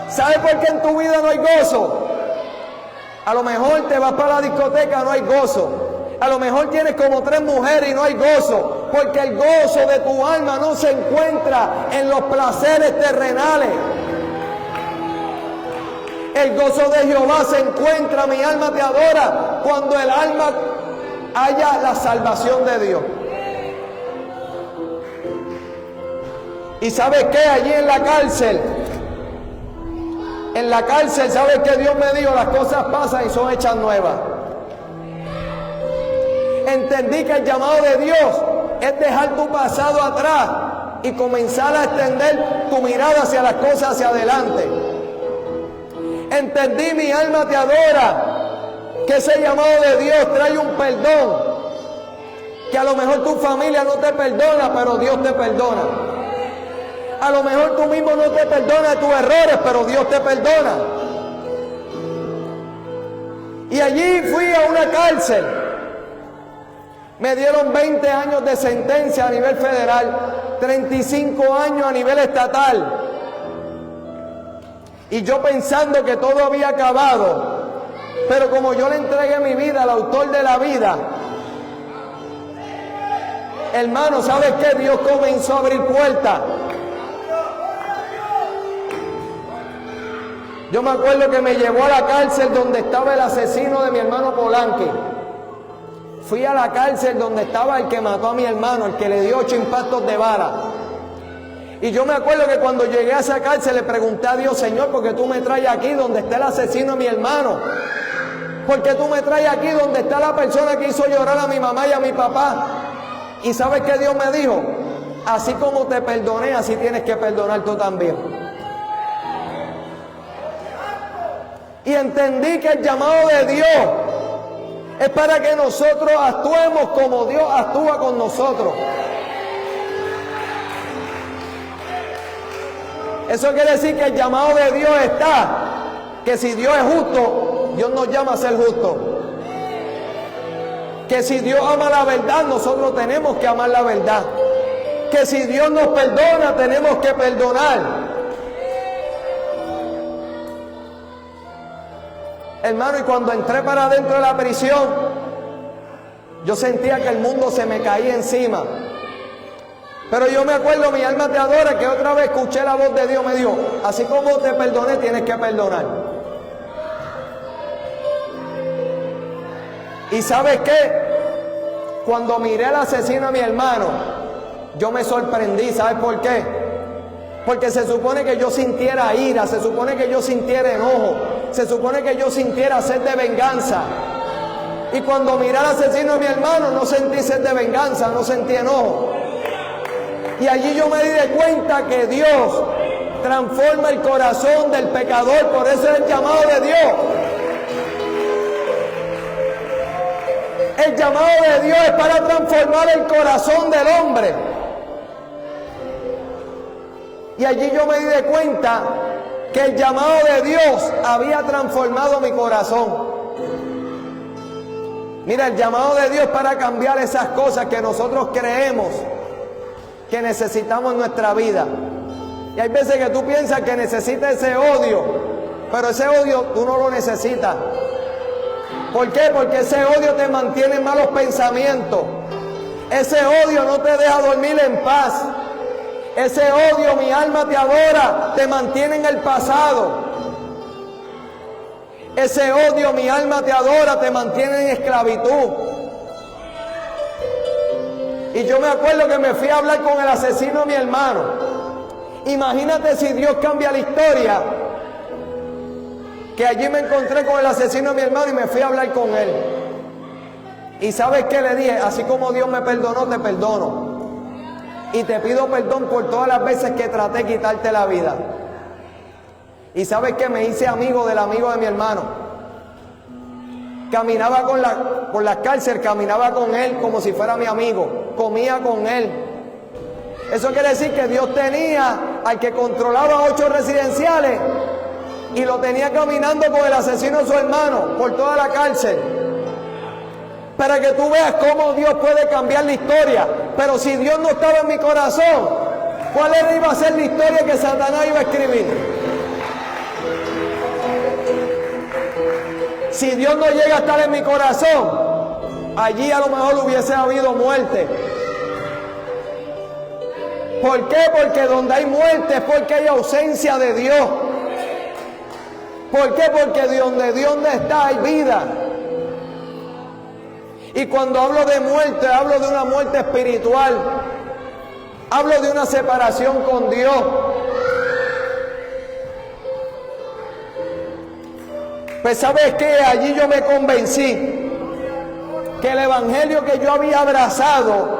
¿Sabes por qué en tu vida no hay gozo? A lo mejor te vas para la discoteca, no hay gozo. A lo mejor tienes como 3 mujeres y no hay gozo. Porque el gozo de tu alma no se encuentra en los placeres terrenales. El gozo de Jehová se encuentra, mi alma te adora, cuando el alma haya la salvación de Dios. ¿Y sabes qué? Allí en la cárcel, ¿sabes qué? Dios me dijo: las cosas pasan y son hechas nuevas. Entendí que el llamado de Dios es dejar tu pasado atrás y comenzar a extender tu mirada hacia las cosas hacia adelante. Entendí, mi alma te adora, que ese llamado de Dios trae un perdón, que a lo mejor tu familia no te perdona, pero Dios te perdona. A lo mejor tú mismo no te perdonas tus errores, pero Dios te perdona. Y allí fui a una cárcel. Me dieron 20 años de sentencia a nivel federal, 35 años a nivel estatal. Y yo pensando que todo había acabado, pero como yo le entregué mi vida al autor de la vida, hermano, ¿sabes qué? Dios comenzó a abrir puertas. Yo me acuerdo que me llevó a la cárcel donde estaba el asesino de mi hermano Polanqui. Fui a la cárcel donde estaba el que mató a mi hermano, el que le dio 8 impactos de bala. Y yo me acuerdo que cuando llegué a esa cárcel le pregunté a Dios: Señor, ¿por qué tú me traes aquí donde está el asesino de mi hermano? ¿Por qué tú me traes aquí donde está la persona que hizo llorar a mi mamá y a mi papá? Y ¿sabes qué Dios me dijo? Así como te perdoné, así tienes que perdonar tú también. Y entendí que el llamado de Dios es para que nosotros actuemos como Dios actúa con nosotros. Eso quiere decir que el llamado de Dios está, que si Dios es justo, Dios nos llama a ser justos. Que si Dios ama la verdad, nosotros tenemos que amar la verdad. Que si Dios nos perdona, tenemos que perdonar. Hermano, y cuando entré para adentro de la prisión, yo sentía que el mundo se me caía encima. Pero yo me acuerdo, mi alma te adora, que otra vez escuché la voz de Dios, me dijo: así como te perdoné, tienes que perdonar. ¿Y sabes qué? Cuando miré al asesino a mi hermano, yo me sorprendí. ¿Sabes por qué? Porque se supone que yo sintiera ira, se supone que yo sintiera enojo, se supone que yo sintiera sed de venganza. Y cuando miré al asesino de mi hermano, no sentí sed de venganza, no sentí enojo. Y allí yo me di de cuenta que Dios transforma el corazón del pecador. Por eso es el llamado de Dios. El llamado de Dios es para transformar el corazón del hombre. Y allí yo me di de cuenta que el llamado de Dios había transformado mi corazón. Mira, el llamado de Dios es para cambiar esas cosas que nosotros creemos que necesitamos en nuestra vida. Y hay veces que tú piensas que necesitas ese odio, pero ese odio tú no lo necesitas. ¿Por qué? Porque ese odio te mantiene en malos pensamientos. Ese odio no te deja dormir en paz. Ese odio, mi alma te adora, te mantiene en el pasado. Ese odio, mi alma te adora, te mantiene en esclavitud. Y yo me acuerdo que me fui a hablar con el asesino de mi hermano. Imagínate si Dios cambia la historia, que allí me encontré con el asesino de mi hermano y me fui a hablar con él. ¿Y sabes qué le dije? Así como Dios me perdonó, te perdono. Y te pido perdón por todas las veces que traté de quitarte la vida. Y sabes que me hice amigo del amigo de mi hermano. Caminaba por la cárcel, caminaba con él como si fuera mi amigo. Comía con él. Eso quiere decir que Dios tenía al que controlaba 8 residenciales y lo tenía caminando con el asesino de su hermano por toda la cárcel. Para que tú veas cómo Dios puede cambiar la historia. Pero si Dios no estaba en mi corazón, ¿cuál iba a ser la historia que Satanás iba a escribir? Si Dios no llega a estar en mi corazón, allí a lo mejor hubiese habido muerte. ¿Por qué? Porque donde hay muerte es porque hay ausencia de Dios. ¿Por qué? Porque donde Dios no está hay vida. Y cuando hablo de muerte, hablo de una muerte espiritual. Hablo de una separación con Dios. Pues ¿sabes qué? Allí yo me convencí que el evangelio que yo había abrazado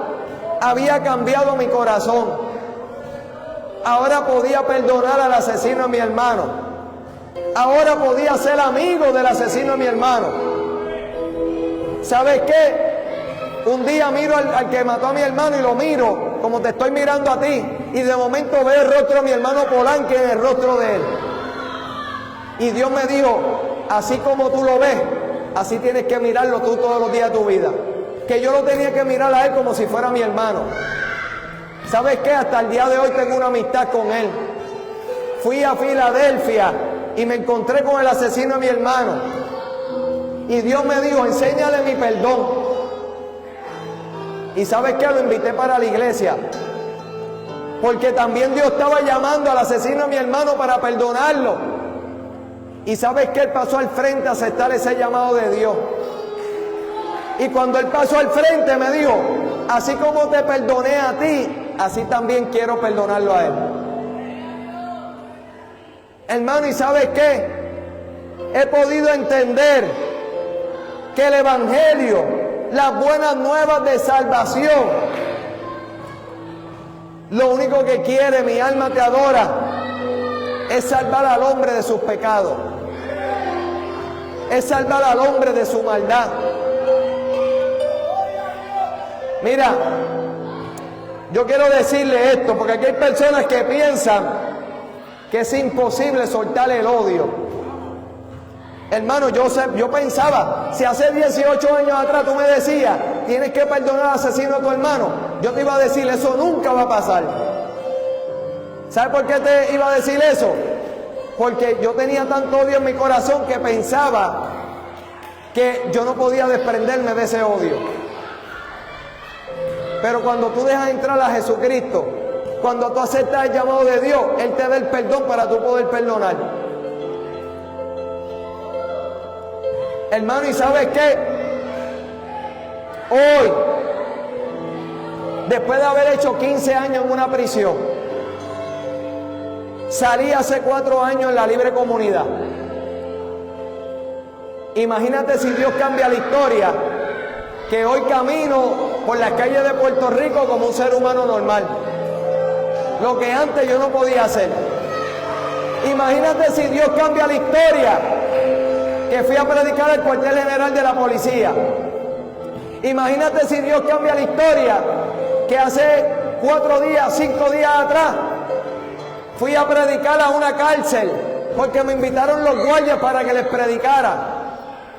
había cambiado mi corazón. Ahora podía perdonar al asesino de mi hermano. Ahora podía ser amigo del asesino de mi hermano. ¿Sabes qué? Un día miro al que mató a mi hermano y lo miro como te estoy mirando a ti. Y de momento veo el rostro de mi hermano Polanco en el rostro de él. Y Dios me dijo, así como tú lo ves, así tienes que mirarlo tú todos los días de tu vida. Que yo lo tenía que mirar a él como si fuera mi hermano. ¿Sabes qué? Hasta el día de hoy tengo una amistad con él. Fui a Filadelfia y me encontré con el asesino de mi hermano. Y Dios me dijo, enséñale mi perdón. Y ¿sabes qué? Lo invité para la iglesia. Porque también Dios estaba llamando al asesino de mi hermano para perdonarlo. Y ¿sabes qué? Él pasó al frente a aceptar ese llamado de Dios. Y cuando él pasó al frente me dijo, así como te perdoné a ti, así también quiero perdonarlo a él. Hermano, ¿y sabes qué? He podido entender que el evangelio, las buenas nuevas de salvación, lo único que quiere, mi alma te adora, es salvar al hombre de sus pecados. Es salvar al hombre de su maldad. Mira, yo quiero decirle esto, porque aquí hay personas que piensan que es imposible soltar el odio. Hermano, yo pensaba, si hace 18 años atrás tú me decías, tienes que perdonar al asesino de tu hermano, yo te iba a decir, eso nunca va a pasar. ¿Sabes por qué te iba a decir eso? Porque yo tenía tanto odio en mi corazón que pensaba que yo no podía desprenderme de ese odio. Pero cuando tú dejas entrar a Jesucristo, cuando tú aceptas el llamado de Dios, Él te da el perdón para tú poder perdonar. Hermano, ¿y sabes qué? Hoy, después de haber hecho 15 años en una prisión, salí hace 4 años en la libre comunidad. Imagínate si Dios cambia la historia, que hoy camino por las calles de Puerto Rico como un ser humano normal. Lo que antes yo no podía hacer. Imagínate si Dios cambia la historia, que fui a predicar al cuartel general de la policía. Imagínate si Dios cambia la historia, que hace 4 días, 5 días atrás, fui a predicar a una cárcel, porque me invitaron los guardias para que les predicara.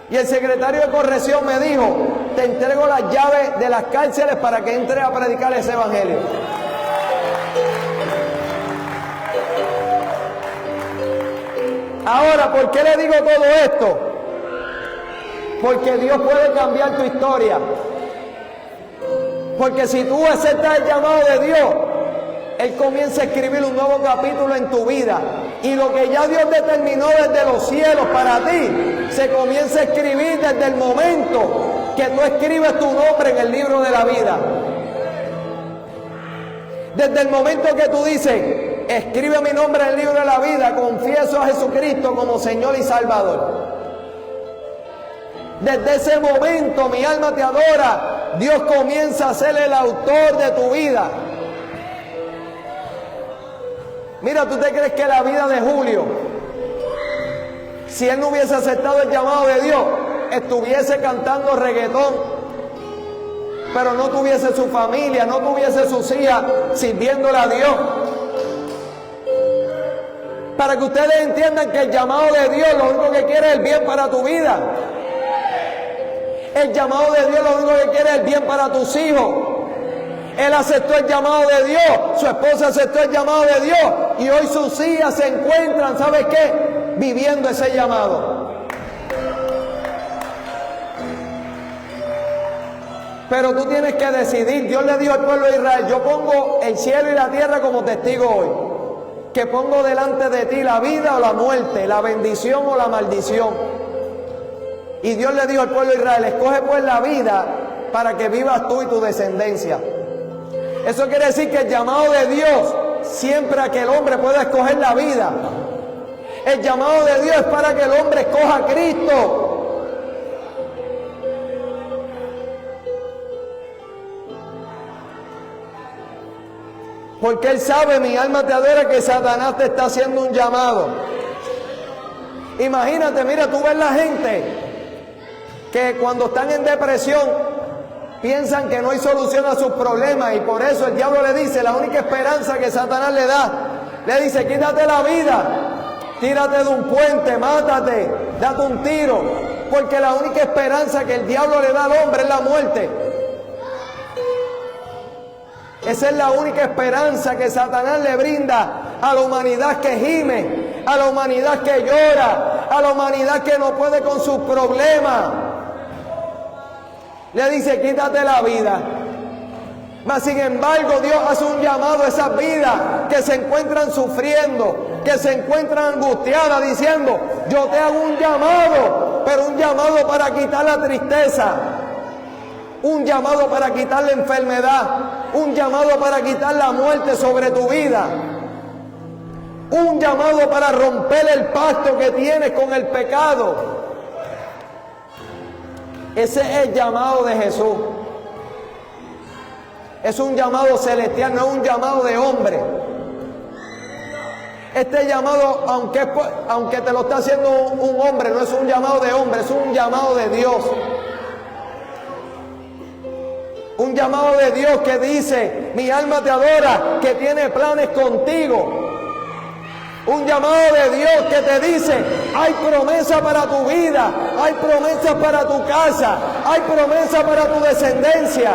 Y el secretario de corrección me dijo, te entrego las llaves de las cárceles para que entres a predicar ese evangelio. Ahora, ¿por qué le digo todo esto? Porque Dios puede cambiar tu historia. Porque si tú aceptas el llamado de Dios, Él comienza a escribir un nuevo capítulo en tu vida. Y lo que ya Dios determinó desde los cielos para ti, se comienza a escribir desde el momento que tú escribes tu nombre en el libro de la vida. Desde el momento que tú dices, escribe mi nombre en el libro de la vida, confieso a Jesucristo como Señor y Salvador. Desde ese momento mi alma te adora. Dios comienza a ser el autor de tu vida. Mira, ¿tú te crees que la vida de Julio, si él no hubiese aceptado el llamado de Dios, estuviese cantando reggaetón, pero no tuviese su familia, no tuviese sus hijas sirviéndole a Dios? Para que ustedes entiendan que el llamado de Dios lo único que quiere es el bien para tu vida. El llamado de Dios lo único que quiere es el bien para tus hijos. Él aceptó el llamado de Dios, su esposa aceptó el llamado de Dios y hoy sus hijas se encuentran, ¿sabes qué? Viviendo ese llamado. Pero tú tienes que decidir. Dios le dijo al pueblo de Israel: yo pongo el cielo y la tierra como testigo hoy, que pongo delante de ti la vida o la muerte, la bendición o la maldición. Y Dios le dijo al pueblo de Israel: escoge pues la vida para que vivas tú y tu descendencia. Eso quiere decir que el llamado de Dios siempre a que el hombre pueda escoger la vida. El llamado de Dios es para que el hombre escoja a Cristo. Porque Él sabe, mi alma te adora, que Satanás te está haciendo un llamado. Imagínate, mira, tú ves la gente que cuando están en depresión piensan que no hay solución a sus problemas y por eso el diablo le dice, la única esperanza que Satanás le da, le dice: quítate la vida, tírate de un puente, mátate, date un tiro, porque la única esperanza que el diablo le da al hombre es la muerte. Esa es la única esperanza que Satanás le brinda a la humanidad que gime, a la humanidad que llora, a la humanidad que no puede con sus problemas. Le dice: quítate la vida. Mas sin embargo, Dios hace un llamado a esas vidas que se encuentran sufriendo, que se encuentran angustiadas, diciendo: yo te hago un llamado, pero un llamado para quitar la tristeza, un llamado para quitar la enfermedad, un llamado para quitar la muerte sobre tu vida, un llamado para romper el pacto que tienes con el pecado. Ese es el llamado de Jesús. Es un llamado celestial, no es un llamado de hombre. Este llamado, aunque te lo está haciendo un hombre, no es un llamado de hombre, es un llamado de Dios. Un llamado de Dios que dice: mi alma te adora, que tiene planes contigo. Un llamado de Dios que te dice: hay promesa para tu vida, hay promesa para tu casa, hay promesa para tu descendencia.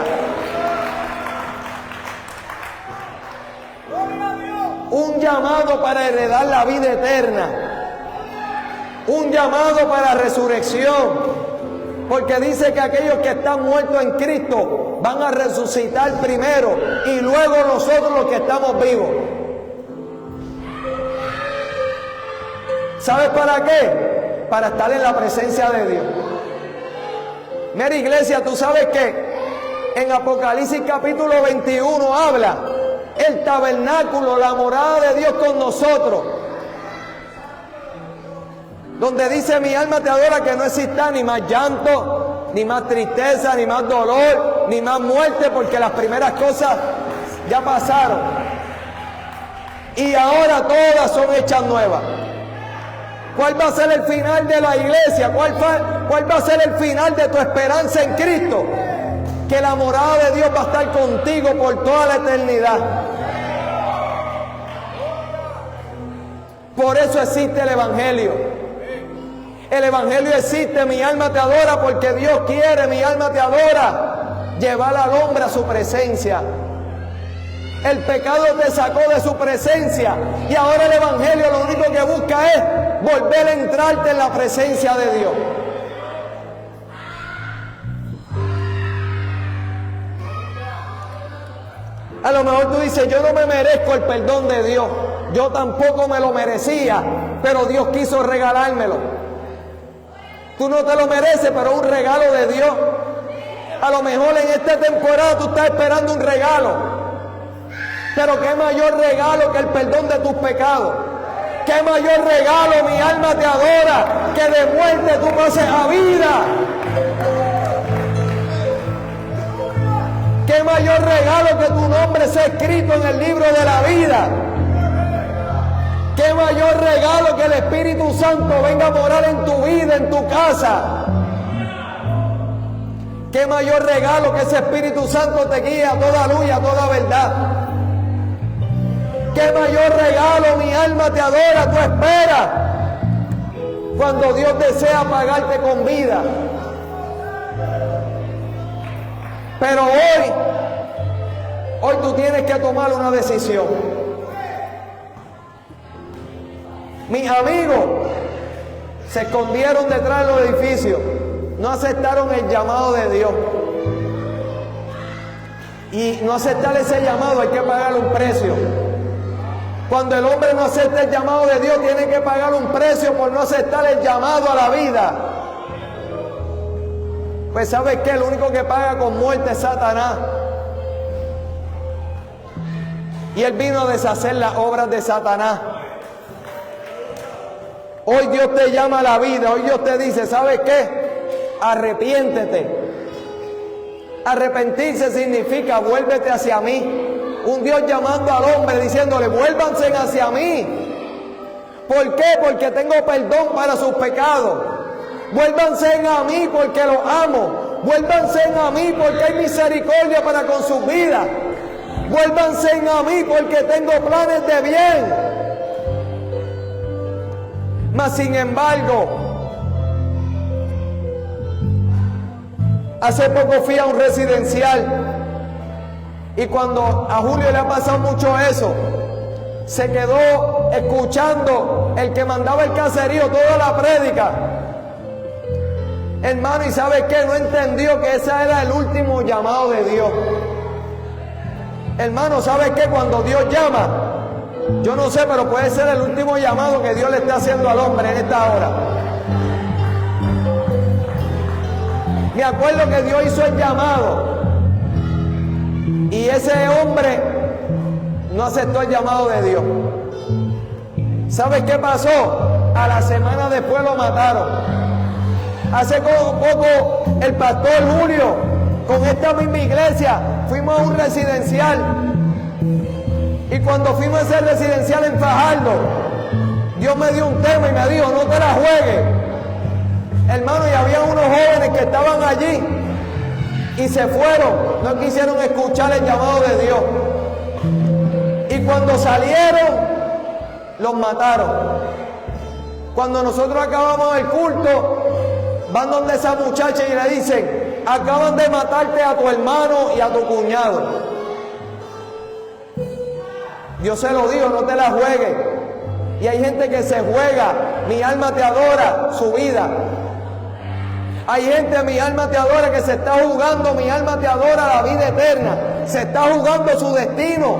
Un llamado para heredar la vida eterna. Un llamado para resurrección. Porque dice que aquellos que están muertos en Cristo van a resucitar primero y luego nosotros los que estamos vivos. ¿Sabes para qué? Para estar en la presencia de Dios. Mira, iglesia, tú sabes que en Apocalipsis capítulo 21 habla el tabernáculo, la morada de Dios con nosotros. Donde dice: mi alma te adora, que no exista ni más llanto, ni más tristeza, ni más dolor, ni más muerte, porque las primeras cosas ya pasaron. Y ahora todas son hechas nuevas. ¿Cuál va a ser el final de la iglesia? ¿Cuál va a ser el final de tu esperanza en Cristo? Que la morada de Dios va a estar contigo por toda la eternidad. Por eso existe el Evangelio. El Evangelio existe, mi alma te adora, porque Dios quiere, mi alma te adora, llevar al hombre a su presencia. El pecado te sacó de su presencia y ahora el Evangelio lo único que busca es volver a entrarte en la presencia de Dios. A lo mejor tú dices: yo no me merezco el perdón de Dios, yo tampoco me lo merecía, pero Dios quiso regalármelo. Tú no te lo mereces, pero es un regalo de Dios. A lo mejor en esta temporada tú estás esperando un regalo, pero qué mayor regalo que el perdón de tus pecados. Qué mayor regalo, mi alma te adora, que de muerte tú pases a vida. Qué mayor regalo que tu nombre sea escrito en el libro de la vida. Qué mayor regalo que el Espíritu Santo venga a morar en tu vida, en tu casa. Qué mayor regalo que ese Espíritu Santo te guíe a toda luz y a toda verdad. Qué mayor regalo, mi alma te adora, tú esperas. Cuando Dios desea pagarte con vida. Pero hoy tú tienes que tomar una decisión. Mis amigos se escondieron detrás de los edificios, no aceptaron el llamado de Dios. Y no aceptar ese llamado hay que pagar un precio. Cuando el hombre no acepta el llamado de Dios, tiene que pagar un precio por no aceptar el llamado a la vida. Pues ¿sabes qué? El único que paga con muerte es Satanás. Y él vino a deshacer las obras de Satanás. Hoy Dios te llama a la vida. Hoy Dios te dice, ¿sabes qué? Arrepiéntete. Arrepentirse significa vuélvete hacia mí. Un Dios llamando al hombre diciéndole, vuélvanse hacia mí. ¿Por qué? Porque tengo perdón para sus pecados. Vuélvanse a mí porque los amo. Vuélvanse a mí porque hay misericordia para con sus vidas. Vuélvanse a mí porque tengo planes de bien. Mas sin embargo, hace poco fui a un residencial y cuando a Julio le ha pasado mucho eso, se quedó escuchando el que mandaba el caserío toda la prédica. Hermano, ¿y sabe qué? No entendió que ese era el último llamado de Dios. Hermano, ¿sabe qué? Cuando Dios llama, yo no sé, pero puede ser el último llamado que Dios le está haciendo al hombre en esta hora. Me acuerdo que Dios hizo el llamado y ese hombre no aceptó el llamado de Dios. ¿Sabes qué pasó? A la semana después lo mataron. Hace poco el pastor Julio, con esta misma iglesia, fuimos a un residencial. Y cuando fuimos a ese residencial en Fajardo, Dios me dio un tema y me dijo, no te la juegues. Hermano, y había unos jóvenes que estaban allí y se fueron, no quisieron escuchar el llamado de Dios. Y cuando salieron, los mataron. Cuando nosotros acabamos el culto, van donde esa muchacha y le dicen, acaban de matarte a tu hermano y a tu cuñado. Dios se lo dijo, no te la juegues. Y hay gente que se juega, mi alma te adora, su vida. Hay gente, mi alma te adora, que se está jugando, mi alma te adora, la vida eterna. Se está jugando su destino.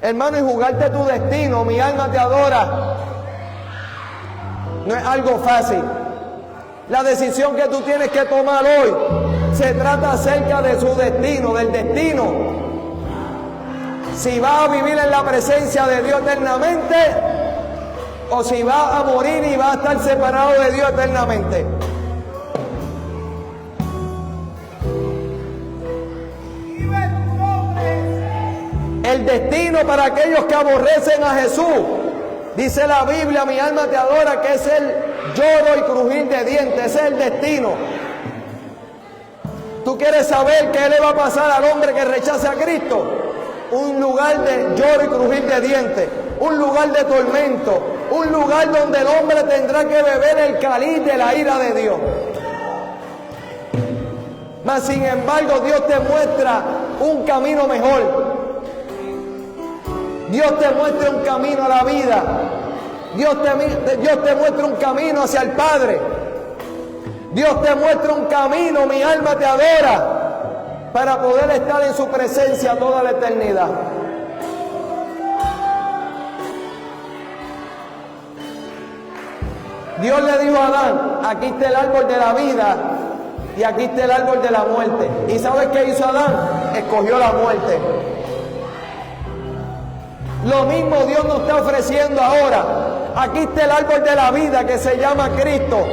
Hermano, y jugarte tu destino, mi alma te adora, no es algo fácil. La decisión que tú tienes que tomar hoy se trata acerca de su destino, del destino. Si vas a vivir en la presencia de Dios eternamente o si vas a morir y vas a estar separado de Dios eternamente. El destino para aquellos que aborrecen a Jesús, dice la Biblia, mi alma te adora, que es el lloro y crujir de dientes. Ese es el destino. ¿Tú quieres saber qué le va a pasar al hombre que rechace a Cristo? Un lugar de lloro y crujir de dientes, un lugar de tormento, un lugar donde el hombre tendrá que beber el cáliz de la ira de Dios. Mas sin embargo, Dios te muestra un camino mejor. Dios te muestra un camino a la vida. Dios te muestra un camino hacia el Padre. Dios te muestra un camino, mi alma te adora, para poder estar en su presencia toda la eternidad. Dios le dijo a Adán, aquí está el árbol de la vida y aquí está el árbol de la muerte. ¿Y sabes qué hizo Adán? Escogió la muerte. Lo mismo Dios nos está ofreciendo ahora. Aquí está el árbol de la vida que se llama Cristo.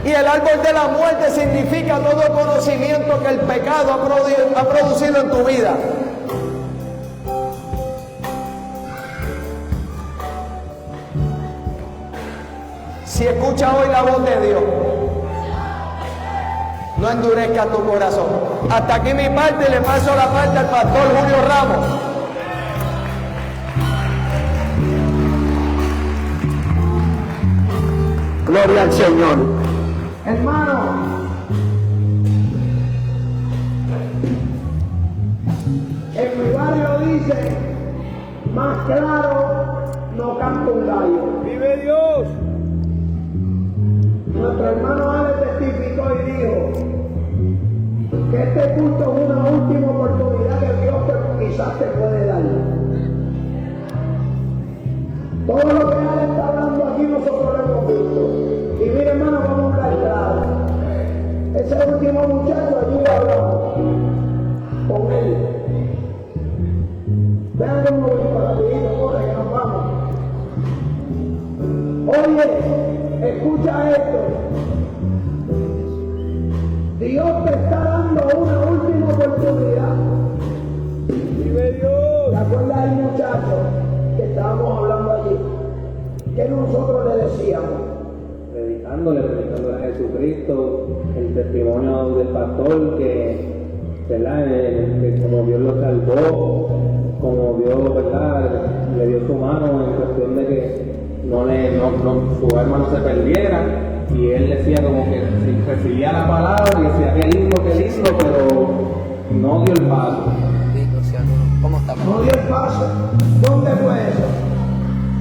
Y el árbol de la muerte significa todo conocimiento que el pecado ha producido en tu vida. Si escuchas hoy la voz de Dios, no endurezcas tu corazón. Hasta aquí mi parte, le paso la parte al pastor Julio Ramos. Gloria al Señor. Hermano, en mi barrio dice, más claro no canta un gallo. ¡Vive Dios! Nuestro hermano Ale testificó y dijo que este culto es una última oportunidad que Dios quizás te puede dar. Todo lo que Ale está hablando aquí nosotros lo hemos visto. Y mire, hermano, vamos a hablar claro. Ese último muchacho allí hablamos con él. Vean cómo voy para rapidito, corre que nos vamos. Oye, escucha esto. Dios te está dando una última oportunidad. ¡Vive Dios! ¿Te acuerdas del muchacho que estábamos hablando allí? ¿Qué nosotros le decíamos? Predicándole a Jesucristo, el testimonio del pastor ¿verdad? Que como Dios lo salvó, como Dios, ¿verdad? Le dio su mano en cuestión de que su alma no se perdiera, y él decía como que si recibía la palabra y decía qué lindo, pero no dio el paso. ¿Cómo está? No dio el paso. ¿Dónde fue eso?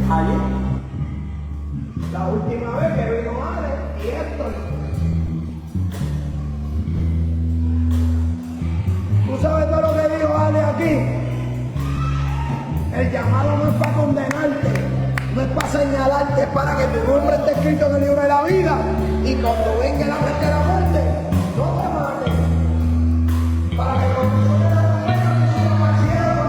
Allí. La última vez que vino madre y esto. ¿Tú sabes todo lo que dijo Ale aquí? El llamado no es para condenarte, no es para señalarte, es para que tu nombre esté escrito en el libro de la vida, y cuando venga la vez de la muerte, no te mates. Para que cuando tú te la muerte, no se va al cielo,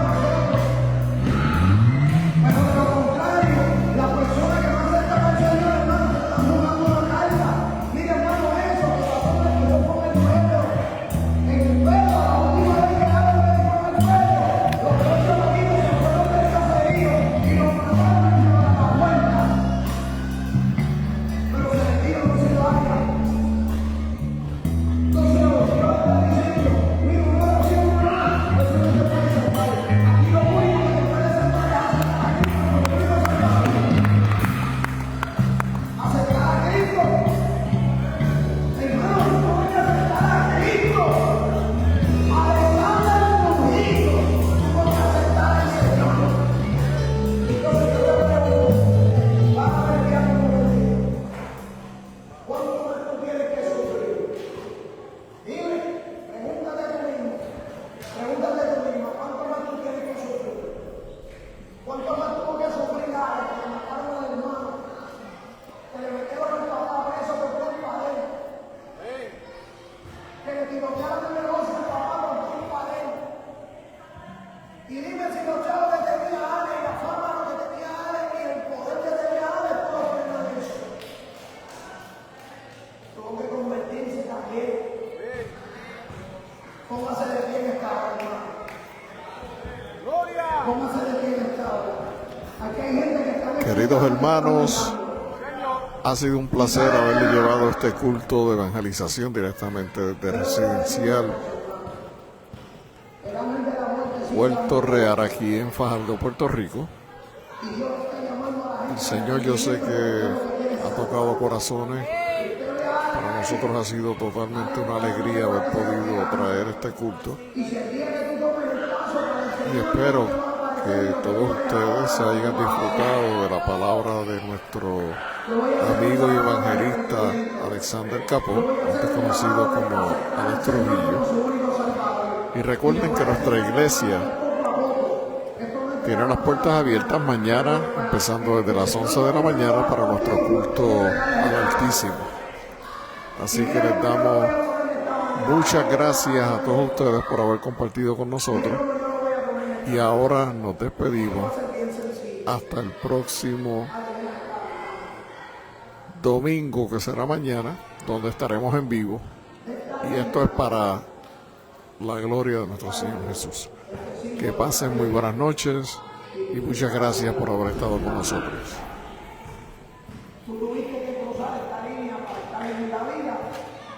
pero de lo contrario, la persona que más se está al Señor, hermano, se está jugando una carga. Mira, hermano, eso, que la forma que yo pongo el pelo, en el pelo, la última vez que hago el pelo con el pelo, los ocho maridos se fueron del caserío y los mataron y llevaron a la puerta. Pero se les dijo no se vaya. Entonces, los Dios está diciendo, mira, una oración más, eso no te puede salvar. Aquí lo único que te puede salvar es aceptar a Cristo. Hermano, no voy a aceptar a Cristo. Alexander el ungido tuvo que aceptar al Señor. Entonces yo te pregunto, vas a ver qué hago con el Señor. ¿Cuánto más tú tienes que sufrir? Dime, pregúntate tú mismo, ¿cuánto más tú tienes que sufrir? ¿Cuánto más tuvo que sufrir a que le mataron al hermano? Que le metieron el papá preso por culpa de él. Que le tirotearon el negocio al papá por culpa de él. Y dime si los chavos que tenía Ale y la fama lo que tenía Ale y el poder que tenía Ale pudo frenar eso. Tuvo que convertirse también. Póngase de pie en esta hora, hermano. ¡Gloria! Póngase de pie en esta hora. Aquí hay gente que está... Queridos hermanos, ha sido un placer haberle llevado este culto de evangelización directamente desde Residencial Puerto Real, aquí en Fajardo, Puerto Rico. El Señor, yo sé que ha tocado corazones. Para nosotros ha sido totalmente una alegría haber podido traer este culto. Y espero que todos ustedes hayan disfrutado de la palabra de nuestro amigo y evangelista Alexander Capó, antes conocido como Alex Trujillo. Y recuerden que nuestra iglesia tiene las puertas abiertas mañana, empezando desde las 11 de la mañana para nuestro culto al Altísimo. Así que les damos muchas gracias a todos ustedes por haber compartido con nosotros. Y ahora nos despedimos hasta el próximo domingo, que será mañana, donde estaremos en vivo. Y esto es para la gloria de nuestro Señor Jesús. Que pasen muy buenas noches y muchas gracias por haber estado con nosotros.